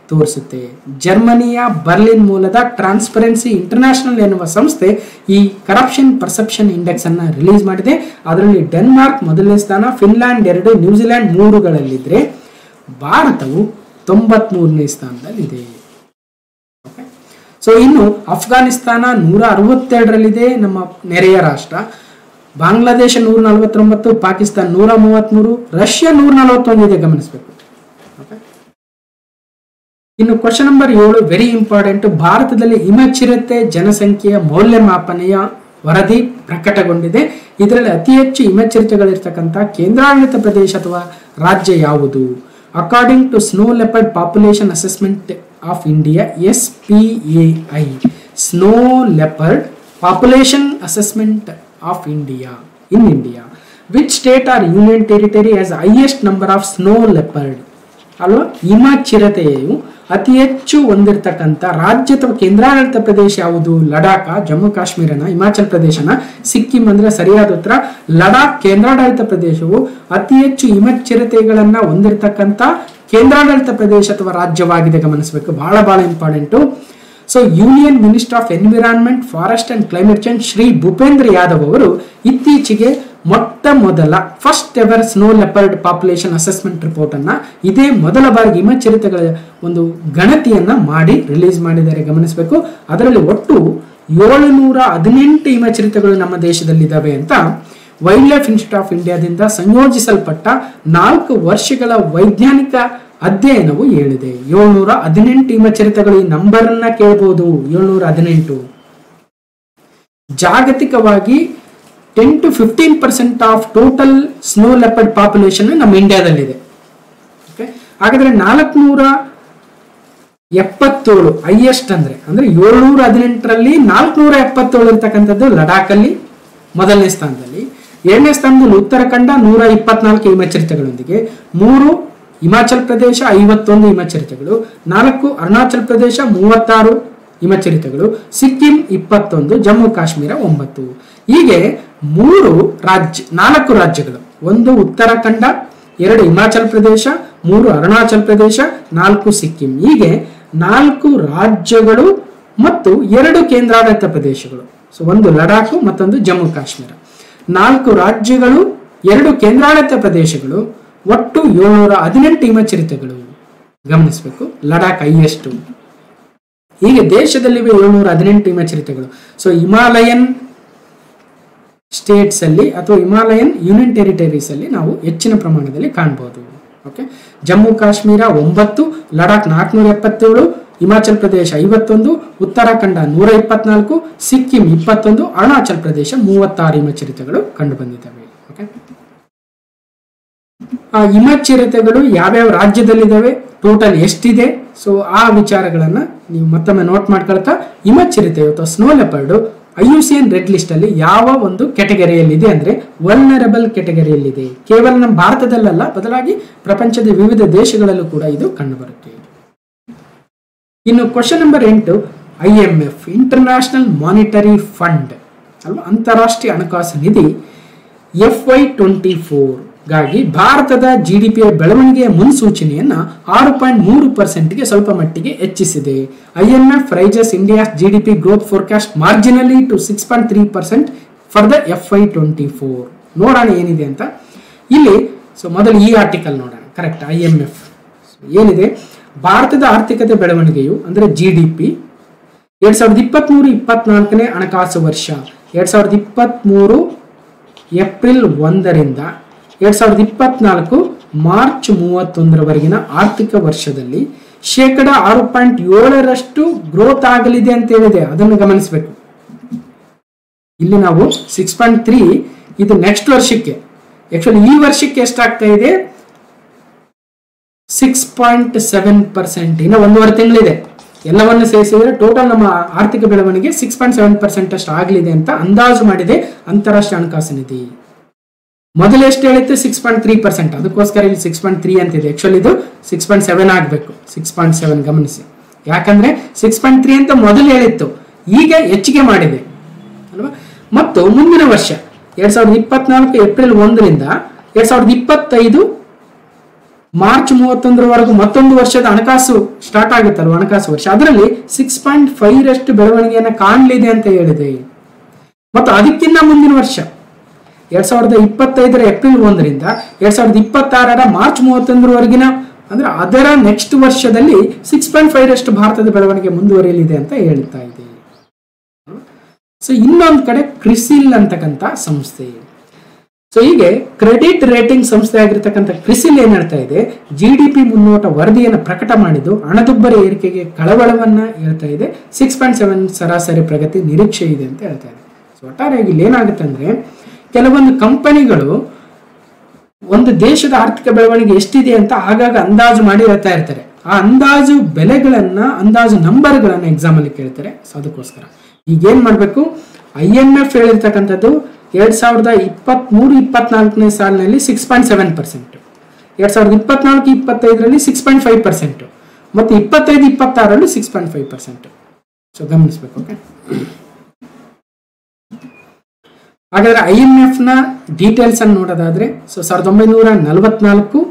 ತೋರಿಸುತ್ತೆ. ಜರ್ಮನಿಯ ಬರ್ಲಿನ್ ಮೂಲದ ಟ್ರಾನ್ಸ್ಪರೆನ್ಸಿ ಇಂಟರ್ನ್ಯಾಷನಲ್ ಎನ್ನುವ ಸಂಸ್ಥೆ ಈ ಕರಪ್ಷನ್ ಪರ್ಸೆಪ್ಷನ್ ಇಂಡೆಕ್ಸ್ ಅನ್ನ ರಿಲೀಸ್ ಮಾಡಿದೆ. ಅದರಲ್ಲಿ ಡೆನ್ಮಾರ್ಕ್ ಮೊದಲನೇ ಸ್ಥಾನ, ಫಿನ್ಲ್ಯಾಂಡ್ 2, ನ್ಯೂಜಿಲೆಂಡ್ 3ಗಳಲ್ಲಿದ್ರೆ ಭಾರತವು 93ನೇ ಸ್ಥಾನದಲ್ಲಿದೆ. ಸೊ ಇನ್ನು ಅಫ್ಘಾನಿಸ್ತಾನ 162ರಲ್ಲಿದೆ, ನಮ್ಮ ನೆರೆಯ ರಾಷ್ಟ್ರ. ಬಾಂಗ್ಲಾದೇಶ 149, ಪಾಕಿಸ್ತಾನ 133, ರಷ್ಯಾ 141 ಇದೆ, ಗಮನಿಸಬೇಕು. ಇನ್ನು ಕ್ವಶನ್ ನಂಬರ್ 7 ವೆರಿ ಇಂಪಾರ್ಟೆಂಟ್. ಭಾರತದಲ್ಲಿ ಹಿಮಚಿರತೆ ಜನಸಂಖ್ಯೆಯ ಮೌಲ್ಯಮಾಪನೆಯ ವರದಿ ಪ್ರಕಟಗೊಂಡಿದೆ. ಇದರಲ್ಲಿ ಅತಿ ಹೆಚ್ಚು ಹಿಮಚಿರತೆಗಳಿರ್ತಕ್ಕಂಥ ಕೇಂದ್ರಾಡಳಿತ ಪ್ರದೇಶ ಅಥವಾ ರಾಜ್ಯ ಯಾವುದು? According to snow leopard population assessment of India SPAI, snow leopard population assessment of India in India, which state or union territory has highest number of snow leopard? ಅಲ್ವಾ, ಹಿಮಚಿರತೆಯು ಅತಿ ಹೆಚ್ಚು ಹೊಂದಿರತಕ್ಕಂಥ ರಾಜ್ಯ ಅಥವಾ ಕೇಂದ್ರಾಡಳಿತ ಪ್ರದೇಶ ಯಾವುದು? ಲಡಾಖ್, ಜಮ್ಮು ಕಾಶ್ಮೀರನ, ಹಿಮಾಚಲ ಪ್ರದೇಶನ, ಸಿಕ್ಕಿಂ ಅಂದ್ರೆ ಸರಿಯಾದ ಉತ್ತರ. ಲಡಾಖ್ ಕೇಂದ್ರಾಡಳಿತ ಪ್ರದೇಶವು ಅತಿ ಹೆಚ್ಚು ಹಿಮಚಿರತೆಗಳನ್ನ ಹೊಂದಿರತಕ್ಕಂಥ ಕೇಂದ್ರಾಡಳಿತ ಪ್ರದೇಶ ಅಥವಾ ರಾಜ್ಯವಾಗಿದೆ, ಗಮನಿಸಬೇಕು. ಬಹಳ important. So union minister of environment, forest and climate change Shri Bhupender Yadav ಅವರು ಇತ್ತೀಚೆಗೆ ಮೊಟ್ಟ ಮೊದಲ first ever snow leopard population assessment report ಅನ್ನ ಇದೇ ಮೊದಲ ಬಾರಿಗೆ ಹಿಮಚಿರತೆಗಳ ಒಂದು ಗಣತಿಯನ್ನ ಮಾಡಿ ರಿಲೀಸ್ ಮಾಡಿದ್ದಾರೆ, ಗಮನಿಸಬೇಕು. ಅದರಲ್ಲಿ ಒಟ್ಟು 718 ಹಿಮಚಿರತೆಗಳು ನಮ್ಮ ದೇಶದಲ್ಲಿದ್ದಾವೆ ಅಂತ ವೈಲ್ಡ್ ಲೈಫ್ ಇನ್ಸ್ಟಿಟ್ಯೂಟ್ ಆಫ್ ಇಂಡಿಯಾದಿಂದ ಸಂಯೋಜಿಸಲ್ಪಟ್ಟ 4 ವರ್ಷಗಳ ವೈಜ್ಞಾನಿಕ ಅಧ್ಯಯನವು ಹೇಳಿದೆ. 718 ಹಿಮಚಿರತೆಗಳು. ಈ ನಂಬರ್ ಅನ್ನ ಕೇಳಬಹುದು, 718. ಜಾಗತಿಕವಾಗಿ 10 to 15% of total snow leopard population ನಮ್ಮ ಇಂಡಿಯಾದಲ್ಲಿದೆ. ಓಕೆ, ಹಾಗಾದ್ರೆ 477 ಹೈಯೆಸ್ಟ್ ಅಂದ್ರೆ 718ರಲ್ಲಿ 477 ಇರ್ತಕ್ಕಂಥದ್ದು ಲಡಾಖಲ್ಲಿ ಮೊದಲನೇ ಸ್ಥಾನದಲ್ಲಿ. ಎರಡನೇ ಸ್ಥಾನದಲ್ಲಿ ಉತ್ತರಾಖಂಡ 124 ಹಿಮಚರಿತಗಳೊಂದಿಗೆ, 3 ಹಿಮಾಚಲ್ ಪ್ರದೇಶ 51 ಹಿಮಚರಿತಗಳು, 4 ಅರುಣಾಚಲ್ ಪ್ರದೇಶ 36 ಹಿಮಚರಿತಗಳು, ಸಿಕ್ಕಿಂ 21, ಜಮ್ಮು ಕಾಶ್ಮೀರ 9. ಹೀಗೆ 4 ರಾಜ್ಯಗಳು, 1 ಉತ್ತರಾಖಂಡ, 2 ಹಿಮಾಚಲ್ ಪ್ರದೇಶ, 3 ಅರುಣಾಚಲ್ ಪ್ರದೇಶ, 4 ಸಿಕ್ಕಿಂ, ಹೀಗೆ 4 ರಾಜ್ಯಗಳು ಮತ್ತು 2 ಕೇಂದ್ರಾಡಳಿತ ಪ್ರದೇಶಗಳು. ಸೊ 1 ಲಡಾಖ್ ಮತ್ತೊಂದು ಜಮ್ಮು ಕಾಶ್ಮೀರ. 4 ರಾಜ್ಯಗಳು, 2 ಕೇಂದ್ರಾಡಳಿತ ಪ್ರದೇಶಗಳು, ಒಟ್ಟು 718 ಹಿಮಚರಿತಗಳು. ಗಮನಿಸಬೇಕು, ಲಡಾಖ್ ಹೈಯೆಸ್ಟ್. ಹೀಗೆ ದೇಶದಲ್ಲಿವೆ 718 ಹಿಮಚರಿತಗಳು. ಸೊ ಹಿಮಾಲಯನ್ ಸ್ಟೇಟ್ಸ್ ಅಲ್ಲಿ ಅಥವಾ ಹಿಮಾಲಯನ್ ಯೂನಿಯನ್ ಟೆರಿಟರೀಸ್ ಅಲ್ಲಿ ನಾವು ಹೆಚ್ಚಿನ ಪ್ರಮಾಣದಲ್ಲಿ ಕಾಣಬಹುದು. ಓಕೆ, ಜಮ್ಮು ಕಾಶ್ಮೀರ 9, ಲಡಾಖ್ 477, ಹಿಮಾಚಲ್ ಪ್ರದೇಶ 51, ಉತ್ತರಾಖಂಡ 124, ಸಿಕ್ಕಿಂ 21, ಅರುಣಾಚಲ್ ಪ್ರದೇಶ 36 ಹಿಮಚರಿತಗಳು ಕಂಡು ಬಂದಿದ್ದಾವೆ. ಓಕೆ, ಆ ಹಿಮಚರಿತಗಳು ಯಾವ್ಯಾವ ರಾಜ್ಯದಲ್ಲಿದ್ದಾವೆ, ಟೋಟಲ್ ಎಷ್ಟಿದೆ, ಸೊ ಆ ವಿಚಾರಗಳನ್ನ ನೀವು ಮತ್ತೊಮ್ಮೆ ನೋಟ್ ಮಾಡ್ಕೊಳ್ತಾ, ಹಿಮಚರಿತ ಅಥವಾ snow leopard IUCN red list ಅಲ್ಲಿ ಯಾವ ಒಂದು ಕ್ಯಾಟಗರಿಯಲ್ಲಿದೆ ಅಂದ್ರೆ ವಲ್ನರಬಲ್ ಕ್ಯಾಟಗರಿಯಲ್ಲಿದೆ. ಕೇವಲ ನಮ್ಮ ಭಾರತದಲ್ಲ, ಬದಲಾಗಿ ಪ್ರಪಂಚದ ವಿವಿಧ ದೇಶಗಳಲ್ಲೂ ಕೂಡ ಇದು ಕಂಡುಬರುತ್ತೆ. ಇನ್ನು question number 8, IMF international monetary fund ಅಲ್ವಾ, ಅಂತಾರಾಷ್ಟ್ರೀಯ ಹಣಕಾಸು ನಿಧಿ FY24 ಗಾಗಿ ಭಾರತದ GDPಯ ಬೆಳವಣಿಗೆಯ ಮುನ್ಸೂಚನೆಯನ್ನ 6.3%ಗೆ ಸ್ವಲ್ಪ ಮಟ್ಟಿಗೆ ಹೆಚ್ಚಿಸಿದೆ. IMF rises India's GDP growth forecast marginally to 6.3% for the FY24. ನೋಡೋಣ ಏನಿದೆ ಅಂತ ಇಲ್ಲಿ. ಸೊ ಮೊದಲು ಈ ಆರ್ಟಿಕಲ್ ನೋಡೋಣ. ಕರೆಕ್ಟ್, IMF ಏನಿದೆ, ಭಾರತದ ಆರ್ಥಿಕತೆ ಬೆಳವಣಿಗೆಯು ಅಂದ್ರೆ GDP 2023-24ನೇ ಹಣಕಾಸು ವರ್ಷ 2023 ಏಪ್ರಿಲ್ 1ರಿಂದ 2024 ಮಾರ್ಚ್ 31ರವರೆಗಿನ ಆರ್ಥಿಕ ವರ್ಷದಲ್ಲಿ 6.7% ಗ್ರೋತ್ ಆಗಲಿದೆ ಅಂತ ಹೇಳಿದೆ. ಅದನ್ನು ಗಮನಿಸಬೇಕು. ಇಲ್ಲಿ ನಾವು 6.3 ಇದು ನೆಕ್ಸ್ಟ್ ವರ್ಷಕ್ಕೆ, ಆಕ್ಚುಲಿ ಈ ವರ್ಷಕ್ಕೆ ಎಷ್ಟಾಗ್ತಾ ಇದೆ 6.7%. ಇನ್ನು 1.5 ತಿಂಗಳಿದೆ. ಎಲ್ಲವನ್ನು ಸೇರಿಸಿದ್ರೆ ಟೋಟಲ್ ನಮ್ಮ ಆರ್ಥಿಕ ಬೆಳವಣಿಗೆ 6.7% ಅಷ್ಟು ಆಗಲಿದೆ ಅಂತ ಅಂದಾಜು ಮಾಡಿದೆ ಅಂತಾರಾಷ್ಟ್ರೀಯ ಹಣಕಾಸು ನಿಧಿ. ಮೊದಲು ಎಷ್ಟು ಹೇಳಿತ್ತು 6.3%, ಅದಕ್ಕೋಸ್ಕರ ಇಲ್ಲಿ 6.3 ಅಂತಿದೆ. ಆಕ್ಚುಲಿ ಇದು 6.7 ಆಗಬೇಕು. 6.7 ಗಮನಿಸಿ, ಯಾಕಂದ್ರೆ 6.3 ಅಂತ ಮೊದಲು ಹೇಳಿತ್ತು, ಈಗ ಹೆಚ್ಚಿಗೆ ಮಾಡಿದೆ ಅಲ್ವಾ. ಮತ್ತು ಮುಂದಿನ ವರ್ಷ 2024 ಏಪ್ರಿಲ್ 1ರಿಂದ 2025 ಮಾರ್ಚ್ 31ರವರೆಗೂ ಮತ್ತೊಂದು ವರ್ಷದ ಹಣಕಾಸು ಸ್ಟಾರ್ಟ್ ಆಗುತ್ತಲ್ವ, ಹಣಕಾಸು ವರ್ಷ, ಅದರಲ್ಲಿ 6.5% ಬೆಳವಣಿಗೆಯನ್ನು ಕಾಣಲಿದೆ ಅಂತ ಹೇಳಿದೆ. ಮತ್ತು ಅದಕ್ಕಿಂತ ಮುಂದಿನ ವರ್ಷ 2025 ಏಪ್ರಿಲ್ 1ರಿಂದ 2026 ಮಾರ್ಚ್ 31ರವರೆಗಿನ ಅಂದ್ರೆ ಅದರ ನೆಕ್ಸ್ಟ್ ವರ್ಷದಲ್ಲಿ 6.5% ಭಾರತದ ಬೆಳವಣಿಗೆ ಮುಂದುವರಿಯಲಿದೆ ಅಂತ ಹೇಳ್ತಾ ಇದೆ. ಸೊ ಇನ್ನೊಂದು ಕಡೆ ಕ್ರಿಸಿಲ್ ಅಂತಕ್ಕಂಥ ಸಂಸ್ಥೆ, ಸೊ ಹೀಗೆ ಕ್ರೆಡಿಟ್ ರೇಟಿಂಗ್ ಸಂಸ್ಥೆ ಆಗಿರ್ತಕ್ಕಂಥ ಕ್ರಿಸಿಲ್ ಏನ್ ಹೇಳ್ತಾ ಇದೆ, GDP ಮುನ್ನೋಟ ವರದಿಯನ್ನು ಪ್ರಕಟ ಮಾಡಿದ್ದು ಹಣದುಬ್ಬರ ಏರಿಕೆಗೆ ಕಳವಳವನ್ನ ಹೇಳ್ತಾ ಇದೆ. 6.7 ಸರಾಸರಿ ಪ್ರಗತಿ ನಿರೀಕ್ಷೆ ಇದೆ ಅಂತ ಹೇಳ್ತಾ ಇದೆ. ಸೊ ಒಟ್ಟಾರೆಯಾಗಿ ಇಲ್ಲಿ ಏನಾಗುತ್ತೆ ಅಂದ್ರೆ, ಕೆಲವೊಂದು ಕಂಪನಿಗಳು ಒಂದು ದೇಶದ ಆರ್ಥಿಕ ಬೆಳವಣಿಗೆ ಎಷ್ಟಿದೆ ಅಂತ ಆಗಾಗ ಅಂದಾಜು ಮಾಡಿ ಹೇಳ್ತಾ ಇರ್ತಾರೆ. ಆ ಅಂದಾಜು ಬೆಲೆಗಳನ್ನ, ಅಂದಾಜು ನಂಬರ್ಗಳನ್ನ ಎಕ್ಸಾಮ್ ಅಲ್ಲಿ ಕೇಳ್ತಾರೆ. ಸೊ ಅದಕ್ಕೋಸ್ಕರ ಈಗ ಏನ್ ಮಾಡ್ಬೇಕು, IMF ಹೇಳಿರ್ತಕ್ಕಂಥದ್ದು 2023-24ನೇ ಸಾಲಿನಲ್ಲಿ 6.7%, 2024-25ರಲ್ಲಿ 6.5% ಮತ್ತು 25-26ರಲ್ಲಿ 6.5%. ಸೊ ಗಮನಿಸಬೇಕು. ಓಕೆ, ಹಾಗಾದ್ರೆ IMF ನ ಡೀಟೇಲ್ಸ್ ಅನ್ನು ನೋಡೋದಾದ್ರೆ, ಸೊ 1944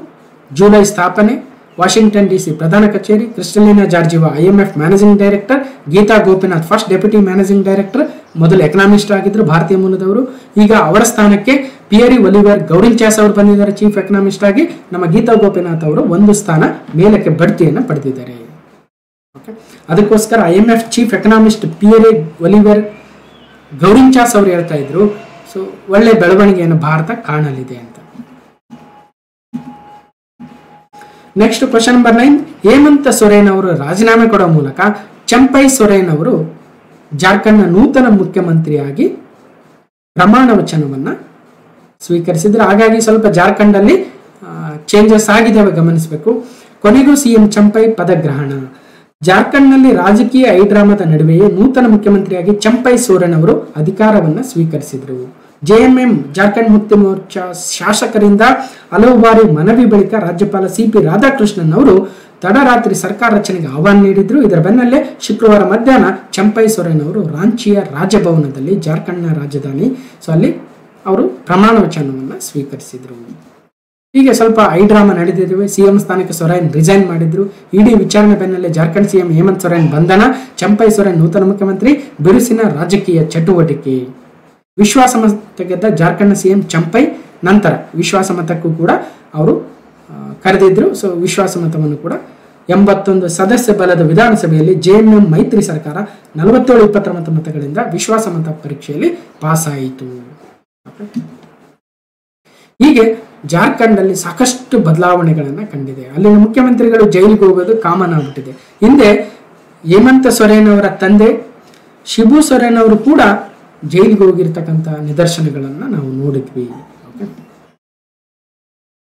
ಜುಲೈ ಸ್ಥಾಪನೆ, ವಾಷಿಂಗ್ಟನ್ DC ಪ್ರಧಾನ ಕಚೇರಿ, Kristalina Georgieva IMF managing director, Gita Gopinath first deputy managing director, ಮೊದಲು ಎಕನಾಮಿಸ್ಟ್ ಆಗಿದ್ರು, ಭಾರತೀಯ ಮೂಲದವರು. ಈಗ ಅವರ ಸ್ಥಾನಕ್ಕೆ ಪಿಯರಿ ಒಲಿವರ್ ಗೌರಿನ್ಚಾಸ್ ಅವರು ಬಂದಿದ್ದಾರೆ ಚೀಫ್ ಎಕನಾಮಿಸ್ಟ್ ಆಗಿ. ನಮ್ಮ ಗೀತಾ ಗೋಪಿನಾಥ್ ಅವರು ಒಂದು ಸ್ಥಾನ ಮೇಲಕ್ಕೆ ಬಡ್ತಿಯನ್ನು ಪಡೆದಿದ್ದಾರೆ. ಅದಕ್ಕೋಸ್ಕರ IMF chief economist Pierre Olivier Gourinchas ಅವರು ಹೇಳ್ತಾ ಇದ್ರು, ಸೊ ಒಳ್ಳೆ ಬೆಳವಣಿಗೆಯನ್ನು ಭಾರತ ಕಾಣಲಿದೆ ಅಂತ. Next question number 9, Hemant Soren ಅವರು ರಾಜೀನಾಮೆ ಕೊಡೋ ಮೂಲಕ ಚಂಪೈ ಸೊರೇನ್ ಅವರು ಜಾರ್ಖಂಡ್ನ ನೂತನ ಮುಖ್ಯಮಂತ್ರಿಯಾಗಿ ಪ್ರಮಾಣ ವಚನವನ್ನ ಸ್ವೀಕರಿಸಿದ್ರು. ಹಾಗಾಗಿ ಸ್ವಲ್ಪ ಜಾರ್ಖಂಡ್ ಅಲ್ಲಿ ಚೇಂಜಸ್ ಆಗಿದ್ದಾವೆ, ಗಮನಿಸಬೇಕು. ಕೊನೆಗೂ ಸಿಎಂ ಚಂಪೈ ಪದಗ್ರಹಣ. ಜಾರ್ಖಂಡ್ನಲ್ಲಿ ರಾಜಕೀಯ ಐಡ್ರಾಮದ ನಡುವೆಯೇ ನೂತನ ಮುಖ್ಯಮಂತ್ರಿಯಾಗಿ ಚಂಪೈ ಸೋರೆನ್ ಅವರು ಅಧಿಕಾರವನ್ನ ಸ್ವೀಕರಿಸಿದರು. ಜೆಎಂಎಂ ಜಾರ್ಖಂಡ್ ಮುಕ್ತಿ ಮೋರ್ಚಾ ಶಾಸಕರಿಂದ ಹಲವು ಬಾರಿ ಮನವಿ ಬಳಿಕ ರಾಜ್ಯಪಾಲ ಸಿಪಿ ರಾಧಾಕೃಷ್ಣನ್ ಅವರು ತಡರಾತ್ರಿ ಸರ್ಕಾರ ರಚನೆಗೆ ಆಹ್ವಾನ ನೀಡಿದ್ರು. ಇದರ ಬೆನ್ನಲ್ಲೇ ಶುಕ್ರವಾರ ಮಧ್ಯಾಹ್ನ ಚಂಪೈ ಸೊರೆನ್ ಅವರು ರಾಂಚಿಯ ರಾಜಭವನದಲ್ಲಿ, ಜಾರ್ಖಂಡ್ನ ರಾಜಧಾನಿ, ಅಲ್ಲಿ ಅವರು ಪ್ರಮಾಣ ವಚನವನ್ನು ಸ್ವೀಕರಿಸಿದ್ರು. ಹೀಗೆ ಸ್ವಲ್ಪ ಐಡ್ರಾಮಾ ನಡೆದಿವೆ. ಸಿಎಂ ಸ್ಥಾನಕ್ಕೆ ಸೊರೇನ್ ರಿಸೈನ್ ಮಾಡಿದ್ರು. ಇಡೀ ವಿಚಾರಣೆ ಬೆನ್ನಲ್ಲೇ ಜಾರ್ಖಂಡ್ ಸಿಎಂ ಹೇಮಂತ್ ಸೊರೇನ್ ಬಂಧನ, ಚಂಪೈ ಸೊರೇನ್ ನೂತನ ಮುಖ್ಯಮಂತ್ರಿ, ಬಿರುಸಿನ ರಾಜಕೀಯ ಚಟುವಟಿಕೆ. ವಿಶ್ವಾಸಮತ ಗೆದ್ದ ಜಾರ್ಖಂಡ್ ಸಿಎಂ ಚಂಪೈ ನಂತರ ವಿಶ್ವಾಸಮತಕ್ಕೂ ಕೂಡ ಅವರು ಕರೆದಿದ್ರು. ವಿಶ್ವಾಸಮತವನ್ನು ಕೂಡ 81 ಸದಸ್ಯ ಬಲದ ವಿಧಾನಸಭೆಯಲ್ಲಿ ಜೆಎಂಎಂ ಮೈತ್ರಿ ಸರ್ಕಾರ 47-29 ಮತಗಳಿಂದ ವಿಶ್ವಾಸಮತ ಪರೀಕ್ಷೆಯಲ್ಲಿ ಪಾಸ್ ಆಯಿತು. ಹೀಗೆ ಜಾರ್ಖಂಡ್ ಅಲ್ಲಿ ಸಾಕಷ್ಟು ಬದಲಾವಣೆಗಳನ್ನ ಕಂಡಿದೆ. ಅಲ್ಲಿನ ಮುಖ್ಯಮಂತ್ರಿಗಳು ಜೈಲಿಗೆ ಹೋಗೋದು ಕಾಮನ್ ಆಗ್ಬಿಟ್ಟಿದೆ. ಹಿಂದೆ ಹೇಮಂತ್ ಸೊರೇನ್ ಅವರ ತಂದೆ ಶಿಬು ಸೊರೇನ್ ಅವರು ಕೂಡ ಜೈಲಿಗೆ ಹೋಗಿರ್ತಕ್ಕಂಥ ನಿದರ್ಶನಗಳನ್ನ ನಾವು ನೋಡಿದ್ವಿ.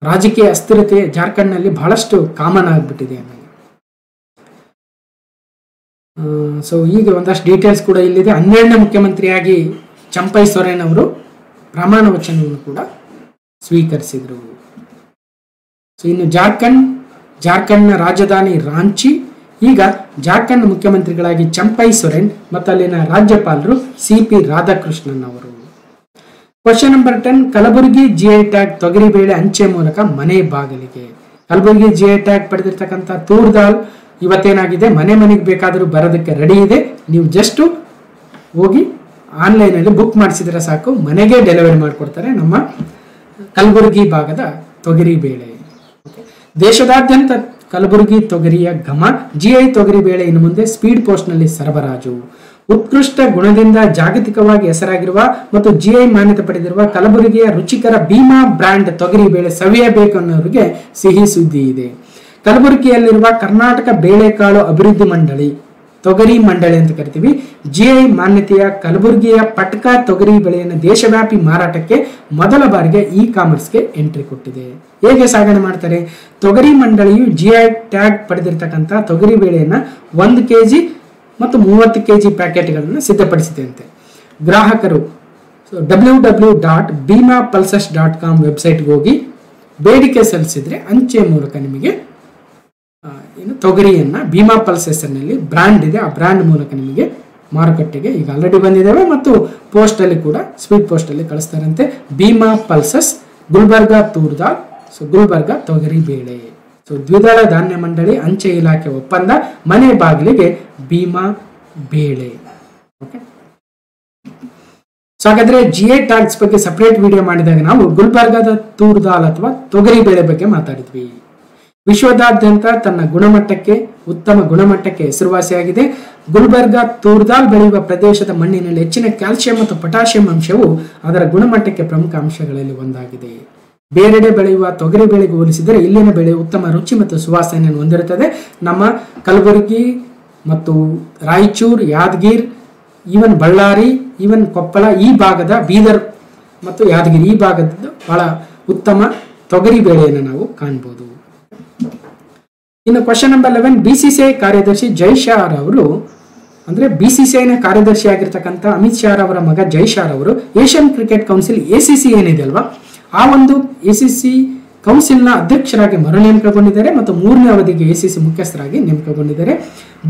ರಾಜಕೀಯ ಅಸ್ಥಿರತೆ ಜಾರ್ಖಂಡ್ನಲ್ಲಿ ಬಹಳಷ್ಟು ಕಾಮನ್ ಆಗ್ಬಿಟ್ಟಿದೆ. ಈಗ ಒಂದಷ್ಟು ಡೀಟೇಲ್ಸ್ ಕೂಡ ಇಲ್ಲಿದೆ. 12ನೇ ಮುಖ್ಯಮಂತ್ರಿಯಾಗಿ ಚಂಪೈ ಸೊರೇನ್ ಅವರು ಪ್ರಮಾಣ ವಚನವನ್ನು ಕೂಡ ಸ್ವೀಕರಿಸಿದ್ರು. ಇನ್ನು ಜಾರ್ಖಂಡ್ನ ರಾಜಧಾನಿ ರಾಂಚಿ. ಈಗ ಜಾರ್ಖಂಡ್ ಮುಖ್ಯಮಂತ್ರಿಗಳಾಗಿ ಚಂಪೈ ಸೊರೇನ್ ಮತ್ತು ಅಲ್ಲಿನ ರಾಜ್ಯಪಾಲರು ಸಿಪಿ ರಾಧಾಕೃಷ್ಣನ್ ಅವರು. Question number 10, Kalaburagi GI tag ತೊಗರಿಬೇಳೆ ಅಂಚೆ ಮೂಲಕ ಮನೆ ಬಾಗಿಲಿಗೆ. ಕಲಬುರಗಿ ಜಿಐ ಟ್ಯಾಗ್ ಪಡೆದಿರ್ತಕ್ಕಂಥ ತೂರ್ ದಾಲ್ ಇವತ್ತೇನಾಗಿದೆ, ಮನೆಗೆ ಬೇಕಾದರೂ ಬರೋದಕ್ಕೆ ರೆಡಿ ಇದೆ. ನೀವು ಜಸ್ಟ್ ಹೋಗಿ ಆನ್ಲೈನ್ ಅಲ್ಲಿ ಬುಕ್ ಮಾಡಿಸಿದ್ರೆ ಸಾಕು, ಮನೆಗೆ ಡೆಲಿವರಿ ಮಾಡಿಕೊಡ್ತಾರೆ ನಮ್ಮ ಕಲಬುರಗಿ ಭಾಗದ ತೊಗರಿ ಬೇಳೆ. ದೇಶದಾದ್ಯಂತ ಕಲಬುರಗಿ ತೊಗರಿಯ ಘಮ. ಜಿಐ ತೊಗರಿ ಬೇಳೆ ಇನ್ನು ಮುಂದೆ ಸ್ಪೀಡ್ ಪೋಸ್ಟ್ ನಲ್ಲಿ ಸರಬರಾಜು. ಉತ್ಕೃಷ್ಟ ಗುಣದಿಂದ ಜಾಗತಿಕವಾಗಿ ಹೆಸರಾಗಿರುವ ಮತ್ತು ಜಿಐ ಮಾನ್ಯತೆ ಪಡೆದಿರುವ ಕಲಬುರಗಿಯ ರುಚಿಕರ ಭೀಮಾ ಬ್ರ್ಯಾಂಡ್ ತೊಗರಿ ಬೇಳೆ ಸವಿಯಬೇಕು ಅನ್ನೋರಿಗೆ ಸಿಹಿ ಸುದ್ದಿ ಇದೆ. ಕಲಬುರಗಿಯಲ್ಲಿರುವ ಕರ್ನಾಟಕ ಬೇಳೆಕಾಳು ಅಭಿವೃದ್ಧಿ ಮಂಡಳಿ, ತೊಗರಿ ಮಂಡಳಿ ಅಂತ ಕರಿತೀವಿ, ಜಿಐ ಮಾನ್ಯತೆಯ ಕಲಬುರಗಿಯ ಪಟ್ಕಾ ತೊಗರಿ ಬೆಳೆಯನ್ನು ದೇಶವ್ಯಾಪಿ ಮಾರಾಟಕ್ಕೆ ಮೊದಲ ಬಾರಿಗೆ ಇ-ಕಾಮರ್ಸ್ಗೆ ಎಂಟ್ರಿ ಕೊಟ್ಟಿದೆ. ಹೇಗೆ ಸಾಗಣೆ ಮಾಡ್ತಾರೆ? ತೊಗರಿ ಮಂಡಳಿಯು ಜಿಐ ಟ್ಯಾಗ್ ಪಡೆದಿರ್ತಕ್ಕಂಥ ತೊಗರಿ ಬೇಳೆಯನ್ನ 1 ಕೆಜಿ ಮತ್ತು 30 ಕೆಜಿ ಪ್ಯಾಕೆಟ್ಗಳನ್ನು ಸಿದ್ಧಪಡಿಸಿದೆ ಅಂತೆ. ಗ್ರಾಹಕರು www.beemapulses.com ವೆಬ್ಸೈಟ್ಗೆ ಹೋಗಿ ಬೇಡಿಕೆ ಸಲ್ಲಿಸಿದ್ರೆ ಅಂಚೆ ಮೂಲಕ ನಿಮಗೆ ತೊಗರಿಯನ್ನ ಭೀಮಾ ಪಲ್ಸಸ್ ನಲ್ಲಿ ಬ್ರ್ಯಾಂಡ್ ಇದೆ, ಆ ಬ್ರ್ಯಾಂಡ್ ಮೂಲಕ ನಿಮಗೆ ಮಾರುಕಟ್ಟೆಗೆ ಈಗ ಆಲ್ರೆಡಿ ಬಂದಿದ್ದಾವೆ ಮತ್ತು ಪೋಸ್ಟ್ ಅಲ್ಲಿ ಕೂಡ ಸ್ಪೀಡ್ ಪೋಸ್ಟ್ ಅಲ್ಲಿ ಕಳಿಸ್ತಾರಂತೆ. ಭೀಮಾ ಪಲ್ಸಸ್ ಗುಲ್ಬರ್ಗಾ ತೂರ್ ದಾಲ್, ಗುಲ್ಬರ್ಗಾ ತೊಗರಿ ಬೇಳೆ. ದ್ವಿದಳ ಧಾನ್ಯ ಮಂಡಳಿ ಅಂಚೆ ಇಲಾಖೆ ಒಪ್ಪಂದ, ಮನೆ ಬಾಗಿಲಿಗೆ ಭೀಮಾ ಬೇಳೆ. ಹಾಗಾದ್ರೆ ಜಿಐ ಟ್ಯಾಗ್ಸ್ ಬಗ್ಗೆ ಸಪರೇಟ್ ವಿಡಿಯೋ ಮಾಡಿದಾಗ ನಾವು ಗುಲ್ಬರ್ಗಾದ ತೂರ್ ದಾಲ್ ಅಥವಾ ತೊಗರಿ ಬೇಳೆ ಬಗ್ಗೆ ಮಾತಾಡಿದ್ವಿ. ವಿಶ್ವದಾದ್ಯಂತ ತನ್ನ ಗುಣಮಟ್ಟಕ್ಕೆ, ಉತ್ತಮ ಗುಣಮಟ್ಟಕ್ಕೆ ಹೆಸರುವಾಸಿಯಾಗಿದೆ. ಗುಲ್ಬರ್ಗಾ ತೂರ್ ದಾಲ್ ಬೆಳೆಯುವ ಪ್ರದೇಶದ ಮಣ್ಣಿನಲ್ಲಿ ಹೆಚ್ಚಿನ ಕ್ಯಾಲ್ಸಿಯಂ ಮತ್ತು ಪೊಟ್ಯಾಷಿಯಂ ಅಂಶವು ಅದರ ಗುಣಮಟ್ಟಕ್ಕೆ ಪ್ರಮುಖ ಅಂಶಗಳಲ್ಲಿ ಒಂದಾಗಿದೆ. ಬೇರೆಡೆ ಬೆಳೆಯುವ ತೊಗರಿ ಬೆಳೆಗೆ ಹೋಲಿಸಿದರೆ ಇಲ್ಲಿನ ಬೆಳೆ ಉತ್ತಮ ರುಚಿ ಮತ್ತು ಸುವಾಸನೆಯನ್ನು ಹೊಂದಿರುತ್ತದೆ. ನಮ್ಮ ಕಲಬುರಗಿ ಮತ್ತು ರಾಯಚೂರು, ಯಾದಗಿರ್, ಈವನ್ ಬಳ್ಳಾರಿ, ಈವನ್ ಕೊಪ್ಪಳ, ಈ ಭಾಗದ ಬೀದರ್ ಮತ್ತು ಯಾದಗಿರಿ ಈ ಭಾಗದ ಬಹಳ ಉತ್ತಮ ತೊಗರಿ ಬೆಳೆಯನ್ನು ನಾವು ಕಾಣಬಹುದು. ಇನ್ನು ಕ್ವಶನ್ ನಂಬರ್ 11, ಬಿಸಿಸಿಐ ಕಾರ್ಯದರ್ಶಿ ಜೈ ಶಾ ಅವರು, ಅಂದ್ರೆ ಬಿಸಿಸಿಐನ ಕಾರ್ಯದರ್ಶಿ ಆಗಿರ್ತಕ್ಕಂಥ ಅಮಿತ್ ಶಾ ಅವರ ಮಗ ಜೈ ಶಾ ಅವರು ಏಷ್ಯನ್ ಕ್ರಿಕೆಟ್ ಕೌನ್ಸಿಲ್ ACC ಏನಿದೆ ಅಲ್ವಾ, ಆ ಒಂದು ACC ಕೌನ್ಸಿಲ್ನ ಅಧ್ಯಕ್ಷರಾಗಿ ಮರು ನೇಮಕಗೊಂಡಿದ್ದಾರೆ ಮತ್ತು 3ನೇ ಅವಧಿಗೆ ACC ಮುಖ್ಯಸ್ಥರಾಗಿ ನೇಮಕಗೊಂಡಿದ್ದಾರೆ.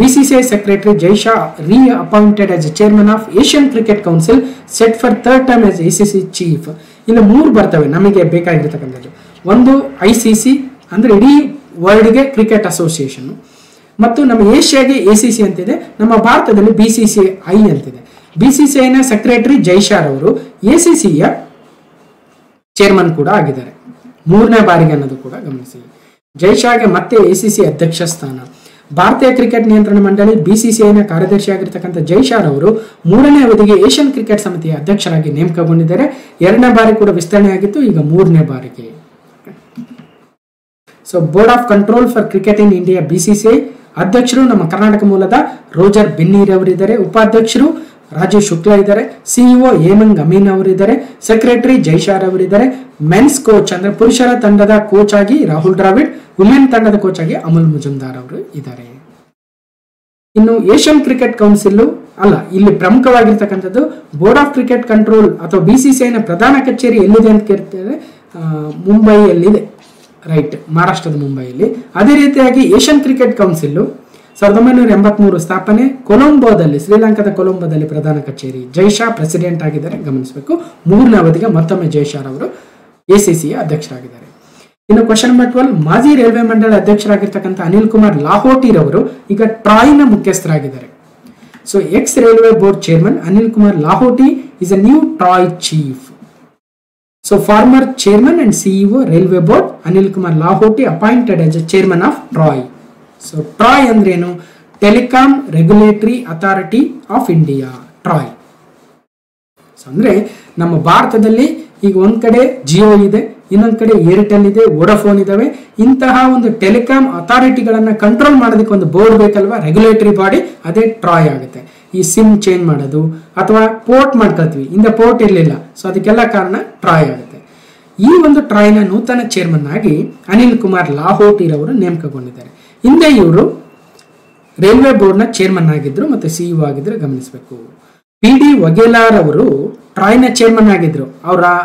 BCCI secretary Jay Shah reappointed as chairman of Asian cricket council set for 3rd time as ACC chief. ಇಲ್ಲಿ 3 ಬರ್ತವೆ ನಮಗೆ ಬೇಕಾಗಿರ್ತಕ್ಕಂಥದ್ದು. ಒಂದು ICC ಅಂದ್ರೆ ಇಡೀ ವರ್ಲ್ಡ್ಗೆ ಕ್ರಿಕೆಟ್ ಅಸೋಸಿಯೇಷನ್, ಮತ್ತು ನಮ್ಮ ಏಷ್ಯಾಗೆ ACC ಅಂತಿದೆ, ನಮ್ಮ ಭಾರತದಲ್ಲಿ BCCI ಅಂತಿದೆ. BCCIನ ಸೆಕ್ರೆಟರಿ ಜೈ ಶಾ ಅವರು ACCಯ ಚೇರ್ಮನ್ ಕೂಡ ಆಗಿದ್ದಾರೆ 3ನೇ ಬಾರಿಗೆ ಅನ್ನೋದು ಕೂಡ ಗಮನಿಸಿ. ಜೈ ಶಾಗೆ ಮತ್ತೆ ACC ಅಧ್ಯಕ್ಷ ಸ್ಥಾನ. ಭಾರತೀಯ ಕ್ರಿಕೆಟ್ ನಿಯಂತ್ರಣ ಮಂಡಳಿ BCCIನ ಕಾರ್ಯದರ್ಶಿಯಾಗಿರ್ತಕ್ಕಂಥ ಜೈ ಶಾ ಅವರು 3ನೇ ಅವಧಿಗೆ ಏಷ್ಯನ್ ಕ್ರಿಕೆಟ್ ಸಮಿತಿಯ ಅಧ್ಯಕ್ಷರಾಗಿ ನೇಮಕಗೊಂಡಿದ್ದಾರೆ. 2ನೇ ಬಾರಿ ಕೂಡ ವಿಸ್ತರಣೆಯಾಗಿತ್ತು, ಈಗ 3ನೇ ಬಾರಿಗೆ. Board of control for cricket in India BCCI ಅಧ್ಯಕ್ಷರು ನಮ್ಮ ಕರ್ನಾಟಕ ಮೂಲದ ರೋಜರ್ ಬೆನ್ನೀರ್ ಅವರಿದ್ದಾರೆ. ಉಪಾಧ್ಯಕ್ಷರು ರಾಜೀವ್ ಶುಕ್ಲಾ ಇದ್ದಾರೆ. ಸಿಇಒ ಹೇಮಂತ್ ಅಮೀನ್ ಅವರಿದ್ದಾರೆ. ಸೆಕ್ರೆಟರಿ ಜೈಶಾರ್ ಅವರಿದ್ದಾರೆ. ಮೆನ್ಸ್ ಕೋಚ್ ಅಂದ್ರೆ ಪುರುಷರ ತಂಡದ ಕೋಚ್ ಆಗಿ ರಾಹುಲ್ ದ್ರಾವಿಡ್, ವುಮೆನ್ ತಂಡದ ಕೋಚ್ ಆಗಿ ಅಮಲ್ ಮುಜುಮ್ದಾರ್ ಅವರು ಇದ್ದಾರೆ. ಇನ್ನು ಏಷ್ಯನ್ ಕ್ರಿಕೆಟ್ ಕೌನ್ಸಿಲ್ ಅಲ್ಲ, ಇಲ್ಲಿ ಪ್ರಮುಖವಾಗಿರ್ತಕ್ಕಂಥದ್ದು ಬೋರ್ಡ್ ಆಫ್ ಕ್ರಿಕೆಟ್ ಕಂಟ್ರೋಲ್ ಅಥವಾ BCCIನ ಪ್ರಧಾನ ಕಚೇರಿ ಎಲ್ಲಿದೆ ಅಂತ ಕೇಳ್ತಾರೆ. ಮುಂಬೈಯಲ್ಲಿದೆ, ರೈಟ್, ಮಹಾರಾಷ್ಟ್ರದ ಮುಂಬೈಯಲ್ಲಿ. ಅದೇ ರೀತಿಯಾಗಿ ಏಷ್ಯನ್ ಕ್ರಿಕೆಟ್ ಕೌನ್ಸಿಲ್ 1983 ಸ್ಥಾಪನೆ. ಕೊಲಂಬೋದಲ್ಲಿ, ಶ್ರೀಲಂಕಾದ ಕೊಲಂಬೋದಲ್ಲಿ ಪ್ರಧಾನ ಕಚೇರಿ. ಜೈಶಾ ಪ್ರೆಸಿಡೆಂಟ್ ಆಗಿದ್ದಾರೆ, ಗಮನಿಸಬೇಕು. 3ನೇ ಅವಧಿಗೆ ಮತ್ತೊಮ್ಮೆ ಜೈಶಾರ್ ಅವರು ACCಯ ಅಧ್ಯಕ್ಷರಾಗಿದ್ದಾರೆ. ಇನ್ನು ಕ್ವಶನ್ ನಂಬರ್ 12, ಮಾಜಿ ರೈಲ್ವೆ ಮಂಡಳ ಅಧ್ಯಕ್ಷರಾಗಿರ್ತಕ್ಕಂಥ ಅನಿಲ್ ಕುಮಾರ್ ಲಾಹೋಟಿರ್ ಅವರು ಈಗ ಟ್ರಾಯ್ನ ಮುಖ್ಯಸ್ಥರಾಗಿದ್ದಾರೆ. So ex railway board chairman Anil Kumar Lahoti is a new TRAI chief. So former chairman and CEO railway board Anil Kumar Lahoti appointed as a chairman of TRAI. So TRAI ಅಂದ್ರೇನು? Telecom regulatory authority of India, TRAI. So ಅಂದ್ರೆ ನಮ್ಮ ಭಾರತದಲ್ಲಿ ಈಗ ಒಂದ್ ಕಡೆ ಜಿಯೋ ಇದೆ, ಇನ್ನೊಂದ್ ಕಡೆ ಏರ್ಟೆಲ್ ಇದೆ, ವೋಡಾಫೋನ್ ಇದಾವೆ. ಇಂತಹ ಒಂದು ಟೆಲಿಕಾಂ ಅಥಾರಿಟಿಗಳನ್ನ ಕಂಟ್ರೋಲ್ ಮಾಡೋದಕ್ಕೆ ಒಂದು ಬೋರ್ಡ್ ಬೇಕಲ್ವಾ, ರೆಗ್ಯುಲೇಟರಿ ಬಾಡಿ, ಅದೇ ಟ್ರಾಯ್ ಆಗುತ್ತೆ. ಈ ಸಿಮ್ ಚೇಂಜ್ ಮಾಡೋದು ಅಥವಾ ಪೋರ್ಟ್ ಮಾಡ್ಕೊಳ್ತೀವಿ, ಇಂದ ಪೋರ್ಟ್ ಇರಲಿಲ್ಲ, ಸೊ ಅದಕ್ಕೆಲ್ಲ ಕಾರಣ ಟ್ರಾಯ್ ಆಗುತ್ತೆ. ಈ ಒಂದು ಟ್ರಾಯ್ನ ನೂತನ ಚೇರ್ಮನ್ ಆಗಿ ಅನಿಲ್ ಕುಮಾರ್ ಲಾಹೋಟಿರ್ ಅವರು ನೇಮಕಗೊಂಡಿದ್ದಾರೆ. ಹಿಂದೆ ಇವರು ರೈಲ್ವೆ ಬೋರ್ಡ್ನ ಚೇರ್ಮನ್ ಆಗಿದ್ರು ಮತ್ತು CEO ಆಗಿದ್ರು, ಗಮನಿಸಬೇಕು. PD ವಘೇಲಾರ್ ಅವರು ಟ್ರಾಯ್ನ ಚೇರ್ಮನ್ ಆಗಿದ್ರು.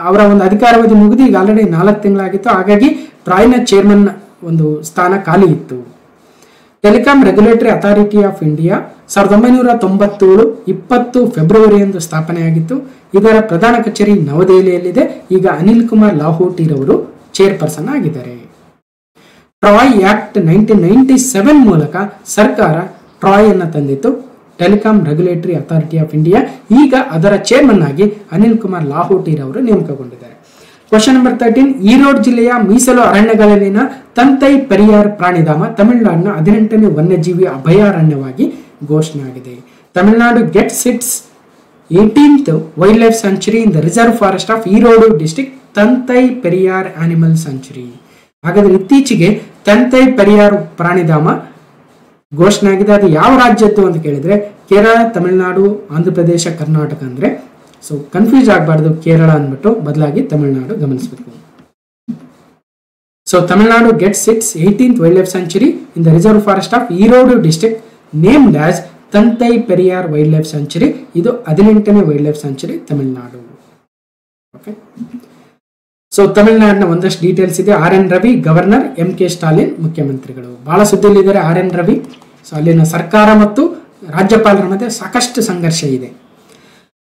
ಅವರ ಒಂದು ಅಧಿಕಾರಾವಧಿ ಮುಗಿದು ಈಗ ಆಲ್ರೆಡಿ 4 ತಿಂಗಳಾಗಿತ್ತು. ಹಾಗಾಗಿ ಟ್ರಾಯ್ನ ಚೇರ್ಮನ್ ಒಂದು ಸ್ಥಾನ ಖಾಲಿ ಇತ್ತು. Telecom regulatory authority of India 1997 20 ಫೆಬ್ರವರಿಯಂದು ಸ್ಥಾಪನೆಯಾಗಿತ್ತು. ಇದರ ಪ್ರಧಾನ ಕಚೇರಿ ನವದೆಹಲಿಯಲ್ಲಿದೆ. ಈಗ ಅನಿಲ್ ಕುಮಾರ್ ಲಾಹೋಟಿರ್ ಅವರು ಚೇರ್ಪರ್ಸನ್ ಆಗಿದ್ದಾರೆ. ಟ್ರಾಯ್ ಆಕ್ಟ್ 1997 ಮೂಲಕ ಸರ್ಕಾರ ಟ್ರಾಯ್ ಅನ್ನು ತಂದಿತ್ತು, telecom regulatory authority of India. ಈಗ ಅದರ ಚೇರ್ಮನ್ ಆಗಿ ಅನಿಲ್ ಕುಮಾರ್ ಲಾಹೋಟಿರ್ ಅವರು ನೇಮಕಗೊಂಡಿದ್ದಾರೆ. ಕ್ವಶನ್ ನಂಬರ್ 13, ಈರೋಡ್ ಜಿಲ್ಲೆಯ ಮೀಸಲು ಅರಣ್ಯಗಳಲ್ಲಿನ ತಂತೈ ಪೆರಿಯಾರ್ ಪ್ರಾಣಿಧಾಮ ತಮಿಳುನಾಡಿನ 18ನೇ ವನ್ಯಜೀವಿ ಅಭಯಾರಣ್ಯವಾಗಿ ಘೋಷಣೆ ಆಗಿದೆ. Tamil Nadu gets its 18th wildlife sanctuary in the reserve forest of Erode district Thanthai Periyar animal sanctuary. ಹಾಗಾದ್ರೆ ಇತ್ತೀಚೆಗೆ ತಂತೈ ಪೆರಿಯಾರ್ ಪ್ರಾಣಿಧಾಮ ಘೋಷಣೆ ಆಗಿದೆ. ಅದು ಯಾವ ರಾಜ್ಯದ್ದು ಅಂತ ಕೇಳಿದ್ರೆ ಕೇರಳ, ತಮಿಳುನಾಡು, ಆಂಧ್ರ ಪ್ರದೇಶ, ಕರ್ನಾಟಕ. ಅಂದ್ರೆ ಸೊ ಕನ್ಫ್ಯೂಸ್ ಆಗಬಾರ್ದು, ಕೇರಳ ಅಂದ್ಬಿಟ್ಟು ಬದಲಾಗಿ ತಮಿಳುನಾಡು, ಗಮನಿಸಬೇಕು. So Tamil Nadu gets its 18th wildlife sanctuary in the reserve forest of Erode district named as Thanthai Periyar wildlife sanctuary. ಇದು 18ನೇ wildlife sanctuary Tamil Nadu. Okay, so ತಮಿಳುನಾಡಿನ ಒಂದಷ್ಟು ಡೀಟೇಲ್ಸ್ ಇದೆ. RN Ravi governor, MK Stalin ಮುಖ್ಯಮಂತ್ರಿಗಳು. ಬಹಳ ಸುದ್ದಿಯಲ್ಲಿದ್ದಾರೆ RN ರವಿ. ಸೊ ಅಲ್ಲಿನ ಸರ್ಕಾರ ಮತ್ತು ರಾಜ್ಯಪಾಲರ ಮಧ್ಯೆ ಸಾಕಷ್ಟು ಸಂಘರ್ಷ ಇದೆ.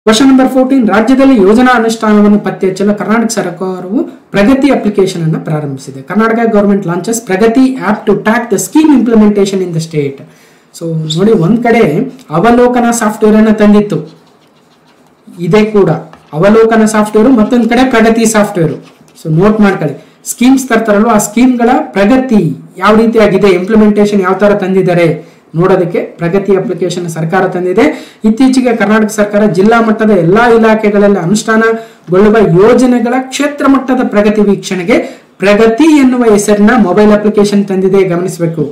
ಕ್ವಶನ್ ನಂಬರ್ 14, ರಾಜ್ಯದಲ್ಲಿ ಯೋಜನಾ ಅನುಷ್ಠಾನವನ್ನು ಪತ್ತೆ ಹಚ್ಚಲು ಕರ್ನಾಟಕ ಸರ್ಕಾರವು ಪ್ರಗತಿ ಅಪ್ಲಿಕೇಶನ್ ಅನ್ನು ಪ್ರಾರಂಭಿಸಿದೆ. Karnataka government launches Pragati app to track the scheme implementation in the state. So ನೋಡಿ, ಒಂದ್ ಕಡೆ ಅವಲೋಕನ ಸಾಫ್ಟ್ವೇರ್ ಅನ್ನು ತಂದಿತ್ತು, ಇದೇ ಕೂಡ ಅವಲೋಕನ ಸಾಫ್ಟ್ವೇರ್, ಮತ್ತೊಂದು ಕಡೆ ಪ್ರಗತಿ ಸಾಫ್ಟ್ವೇರ್. ಸೊ ನೋಟ್ ಮಾಡ್ಕೊಳ್ಳಿ, ಸ್ಕೀಮ್ಸ್ ತರ್ತಾರಲ್ವ, ಆ ಸ್ಕೀಮ್ಗಳ ಪ್ರಗತಿ ಯಾವ ರೀತಿಯಾಗಿದೆ, ಇಂಪ್ಲಿಮೆಂಟೇಷನ್ ಯಾವ ತರ ತಂದಿದ್ದಾರೆ ನೋಡೋದಕ್ಕೆ ಪ್ರಗತಿ ಅಪ್ಲಿಕೇಶನ್ ಸರ್ಕಾರ ತಂದಿದೆ. ಇತ್ತೀಚೆಗೆ ಕರ್ನಾಟಕ ಸರ್ಕಾರ ಜಿಲ್ಲಾ ಮಟ್ಟದ ಎಲ್ಲಾ ಇಲಾಖೆಗಳಲ್ಲಿ ಅನುಷ್ಠಾನಗೊಳ್ಳುವ ಯೋಜನೆಗಳ ಕ್ಷೇತ್ರ ಮಟ್ಟದ ಪ್ರಗತಿ ವೀಕ್ಷಣೆಗೆ ಪ್ರಗತಿ ಎನ್ನುವ ಹೆಸರಿನ ಮೊಬೈಲ್ ಅಪ್ಲಿಕೇಶನ್ ತಂದಿದೆ, ಗಮನಿಸಬೇಕು.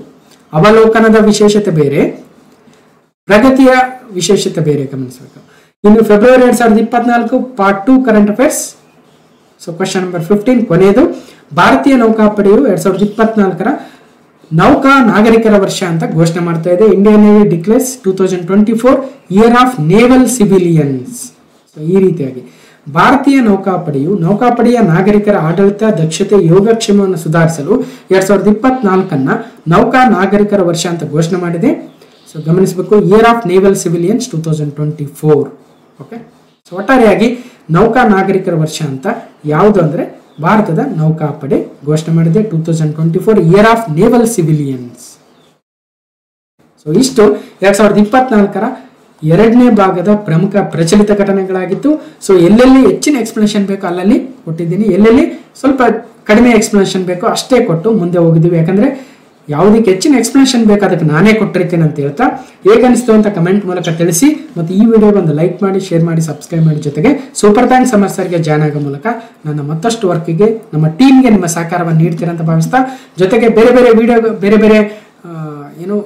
ಅವಲೋಕನದ ವಿಶೇಷತೆ ಬೇರೆ, ಪ್ರಗತಿಯ ವಿಶೇಷತೆ ಬೇರೆ, ಗಮನಿಸಬೇಕು. ಇನ್ನು February 2024 part 2 current affairs. So question number 15 ಕೊನೆಯದು. ಭಾರತೀಯ ನೌಕಾಪಡೆಯು 2024ರ ನೌಕಾ ನಾಗರಿಕರ ವರ್ಷ ಅಂತ ಘೋಷಣೆ ಮಾಡ್ತಾ ಇದೆ. Indian navy declares 2024 year of naval civilians. So ಈ ರೀತಿಯಾಗಿ ಭಾರತೀಯ ನೌಕಾಪಡೆಯು ನೌಕಾಪಡೆಯ ನಾಗರಿಕರ ಆಡಳಿತ, ದಕ್ಷತೆ, ಯೋಗಕ್ಷೇಮವನ್ನು ಸುಧಾರಿಸಲು 2024 ನೌಕಾ ನಾಗರಿಕರ ವರ್ಷ ಅಂತ ಘೋಷಣೆ ಮಾಡಿದೆ. ಸೊ ಗಮನಿಸಬೇಕು, year of naval civilians 2024. Okay, so ಒಟ್ಟಾರೆಯಾಗಿ ನೌಕಾ ನಾಗರಿಕರ ವರ್ಷ ಅಂತ ಯಾವುದು ಅಂದ್ರೆ ಭಾರತದ ನೌಕಾಪಡೆ ಘೋಷಣೆ ಮಾಡಿದೆ 2024 year of naval civilians. So ಇಷ್ಟು 2024ರ 2ನೇ ಭಾಗದ ಪ್ರಮುಖ ಪ್ರಚಲಿತ ಘಟನೆಗಳಾಗಿತ್ತು. ಸೊ ಎಲ್ಲೆಲ್ಲಿ ಹೆಚ್ಚಿನ ಎಕ್ಸ್ಪ್ಲನೇಷನ್ ಬೇಕು ಅಲ್ಲಲ್ಲಿ ಕೊಟ್ಟಿದ್ದೀನಿ, ಎಲ್ಲೆಲ್ಲಿ ಸ್ವಲ್ಪ ಕಡಿಮೆ ಎಕ್ಸ್ಪ್ಲನೇಷನ್ ಬೇಕು ಅಷ್ಟೇ ಕೊಟ್ಟು ಮುಂದೆ ಹೋಗಿದ್ದೀವಿ. ಯಾಕಂದ್ರೆ ಯಾವುದಕ್ಕೆ ಹೆಚ್ಚಿನ ಎಕ್ಸ್ಪ್ಲನೇಷನ್ ಬೇಕು ಅದಕ್ಕೆ ನಾನೇ ಕೊಟ್ಟಿರ್ತೀನಿ ಅಂತ ಹೇಳ್ತಾ, ಹೇಗನ್ನಿಸ್ತು ಅಂತ ಕಮೆಂಟ್ ಮೂಲಕ ತಿಳಿಸಿ. ಮತ್ತು ಈ ವಿಡಿಯೋಗೆ ಒಂದು ಲೈಕ್ ಮಾಡಿ, ಶೇರ್ ಮಾಡಿ, ಸಬ್ಸ್ಕ್ರೈಬ್ ಮಾಡಿ. ಜೊತೆಗೆ ಸೂಪರ್ ಥ್ಯಾಂಕ್ಸ್ ಸಮರ್ ಸರ್ಗೆ ಜಾಯ್ನ್ ಆಗೋ ಮೂಲಕ ನನ್ನ ಮತ್ತಷ್ಟು ವರ್ಕಿಗೆ, ನಮ್ಮ ಟೀಮ್ಗೆ ನಿಮ್ಮ ಸಹಕಾರವನ್ನು ನೀಡ್ತೀರಾ ಅಂತ ಭಾವಿಸ್ತಾ, ಜೊತೆಗೆ ಬೇರೆ ಬೇರೆ ವಿಡಿಯೋ, ಬೇರೆ ಬೇರೆ ಏನು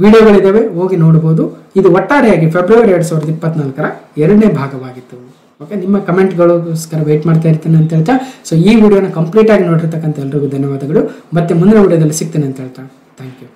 ವಿಡಿಯೋಗಳಿದ್ದಾವೆ, ಹೋಗಿ ನೋಡ್ಬೋದು. ಇದು ಒಟ್ಟಾರೆಯಾಗಿ ಫೆಬ್ರವರಿ 2024ರ 2ನೇ ಭಾಗವಾಗಿತ್ತು. ಓಕೆ, ನಿಮ್ಮ ಕಮೆಂಟ್ಗಳಿಗೋಸ್ಕರ ವೆಯ್ಟ್ ಮಾಡ್ತಾ ಇರ್ತೀನಿ ಅಂತ ಹೇಳ್ತಾ, ಸೊ ಈ ವಿಡಿಯೋನ ಕಂಪ್ಲೀಟ್ ಆಗಿ ನೋಡಿರ್ತಕ್ಕಂಥ ಎಲ್ರಿಗೂ ಧನ್ಯವಾದಗಳು. ಮತ್ತೆ ಮುಂದಿನ ವಿಡಿಯೋದಲ್ಲಿ ಸಿಗ್ತೇನೆ ಅಂತ ಹೇಳ್ತಾ ಥ್ಯಾಂಕ್ ಯು.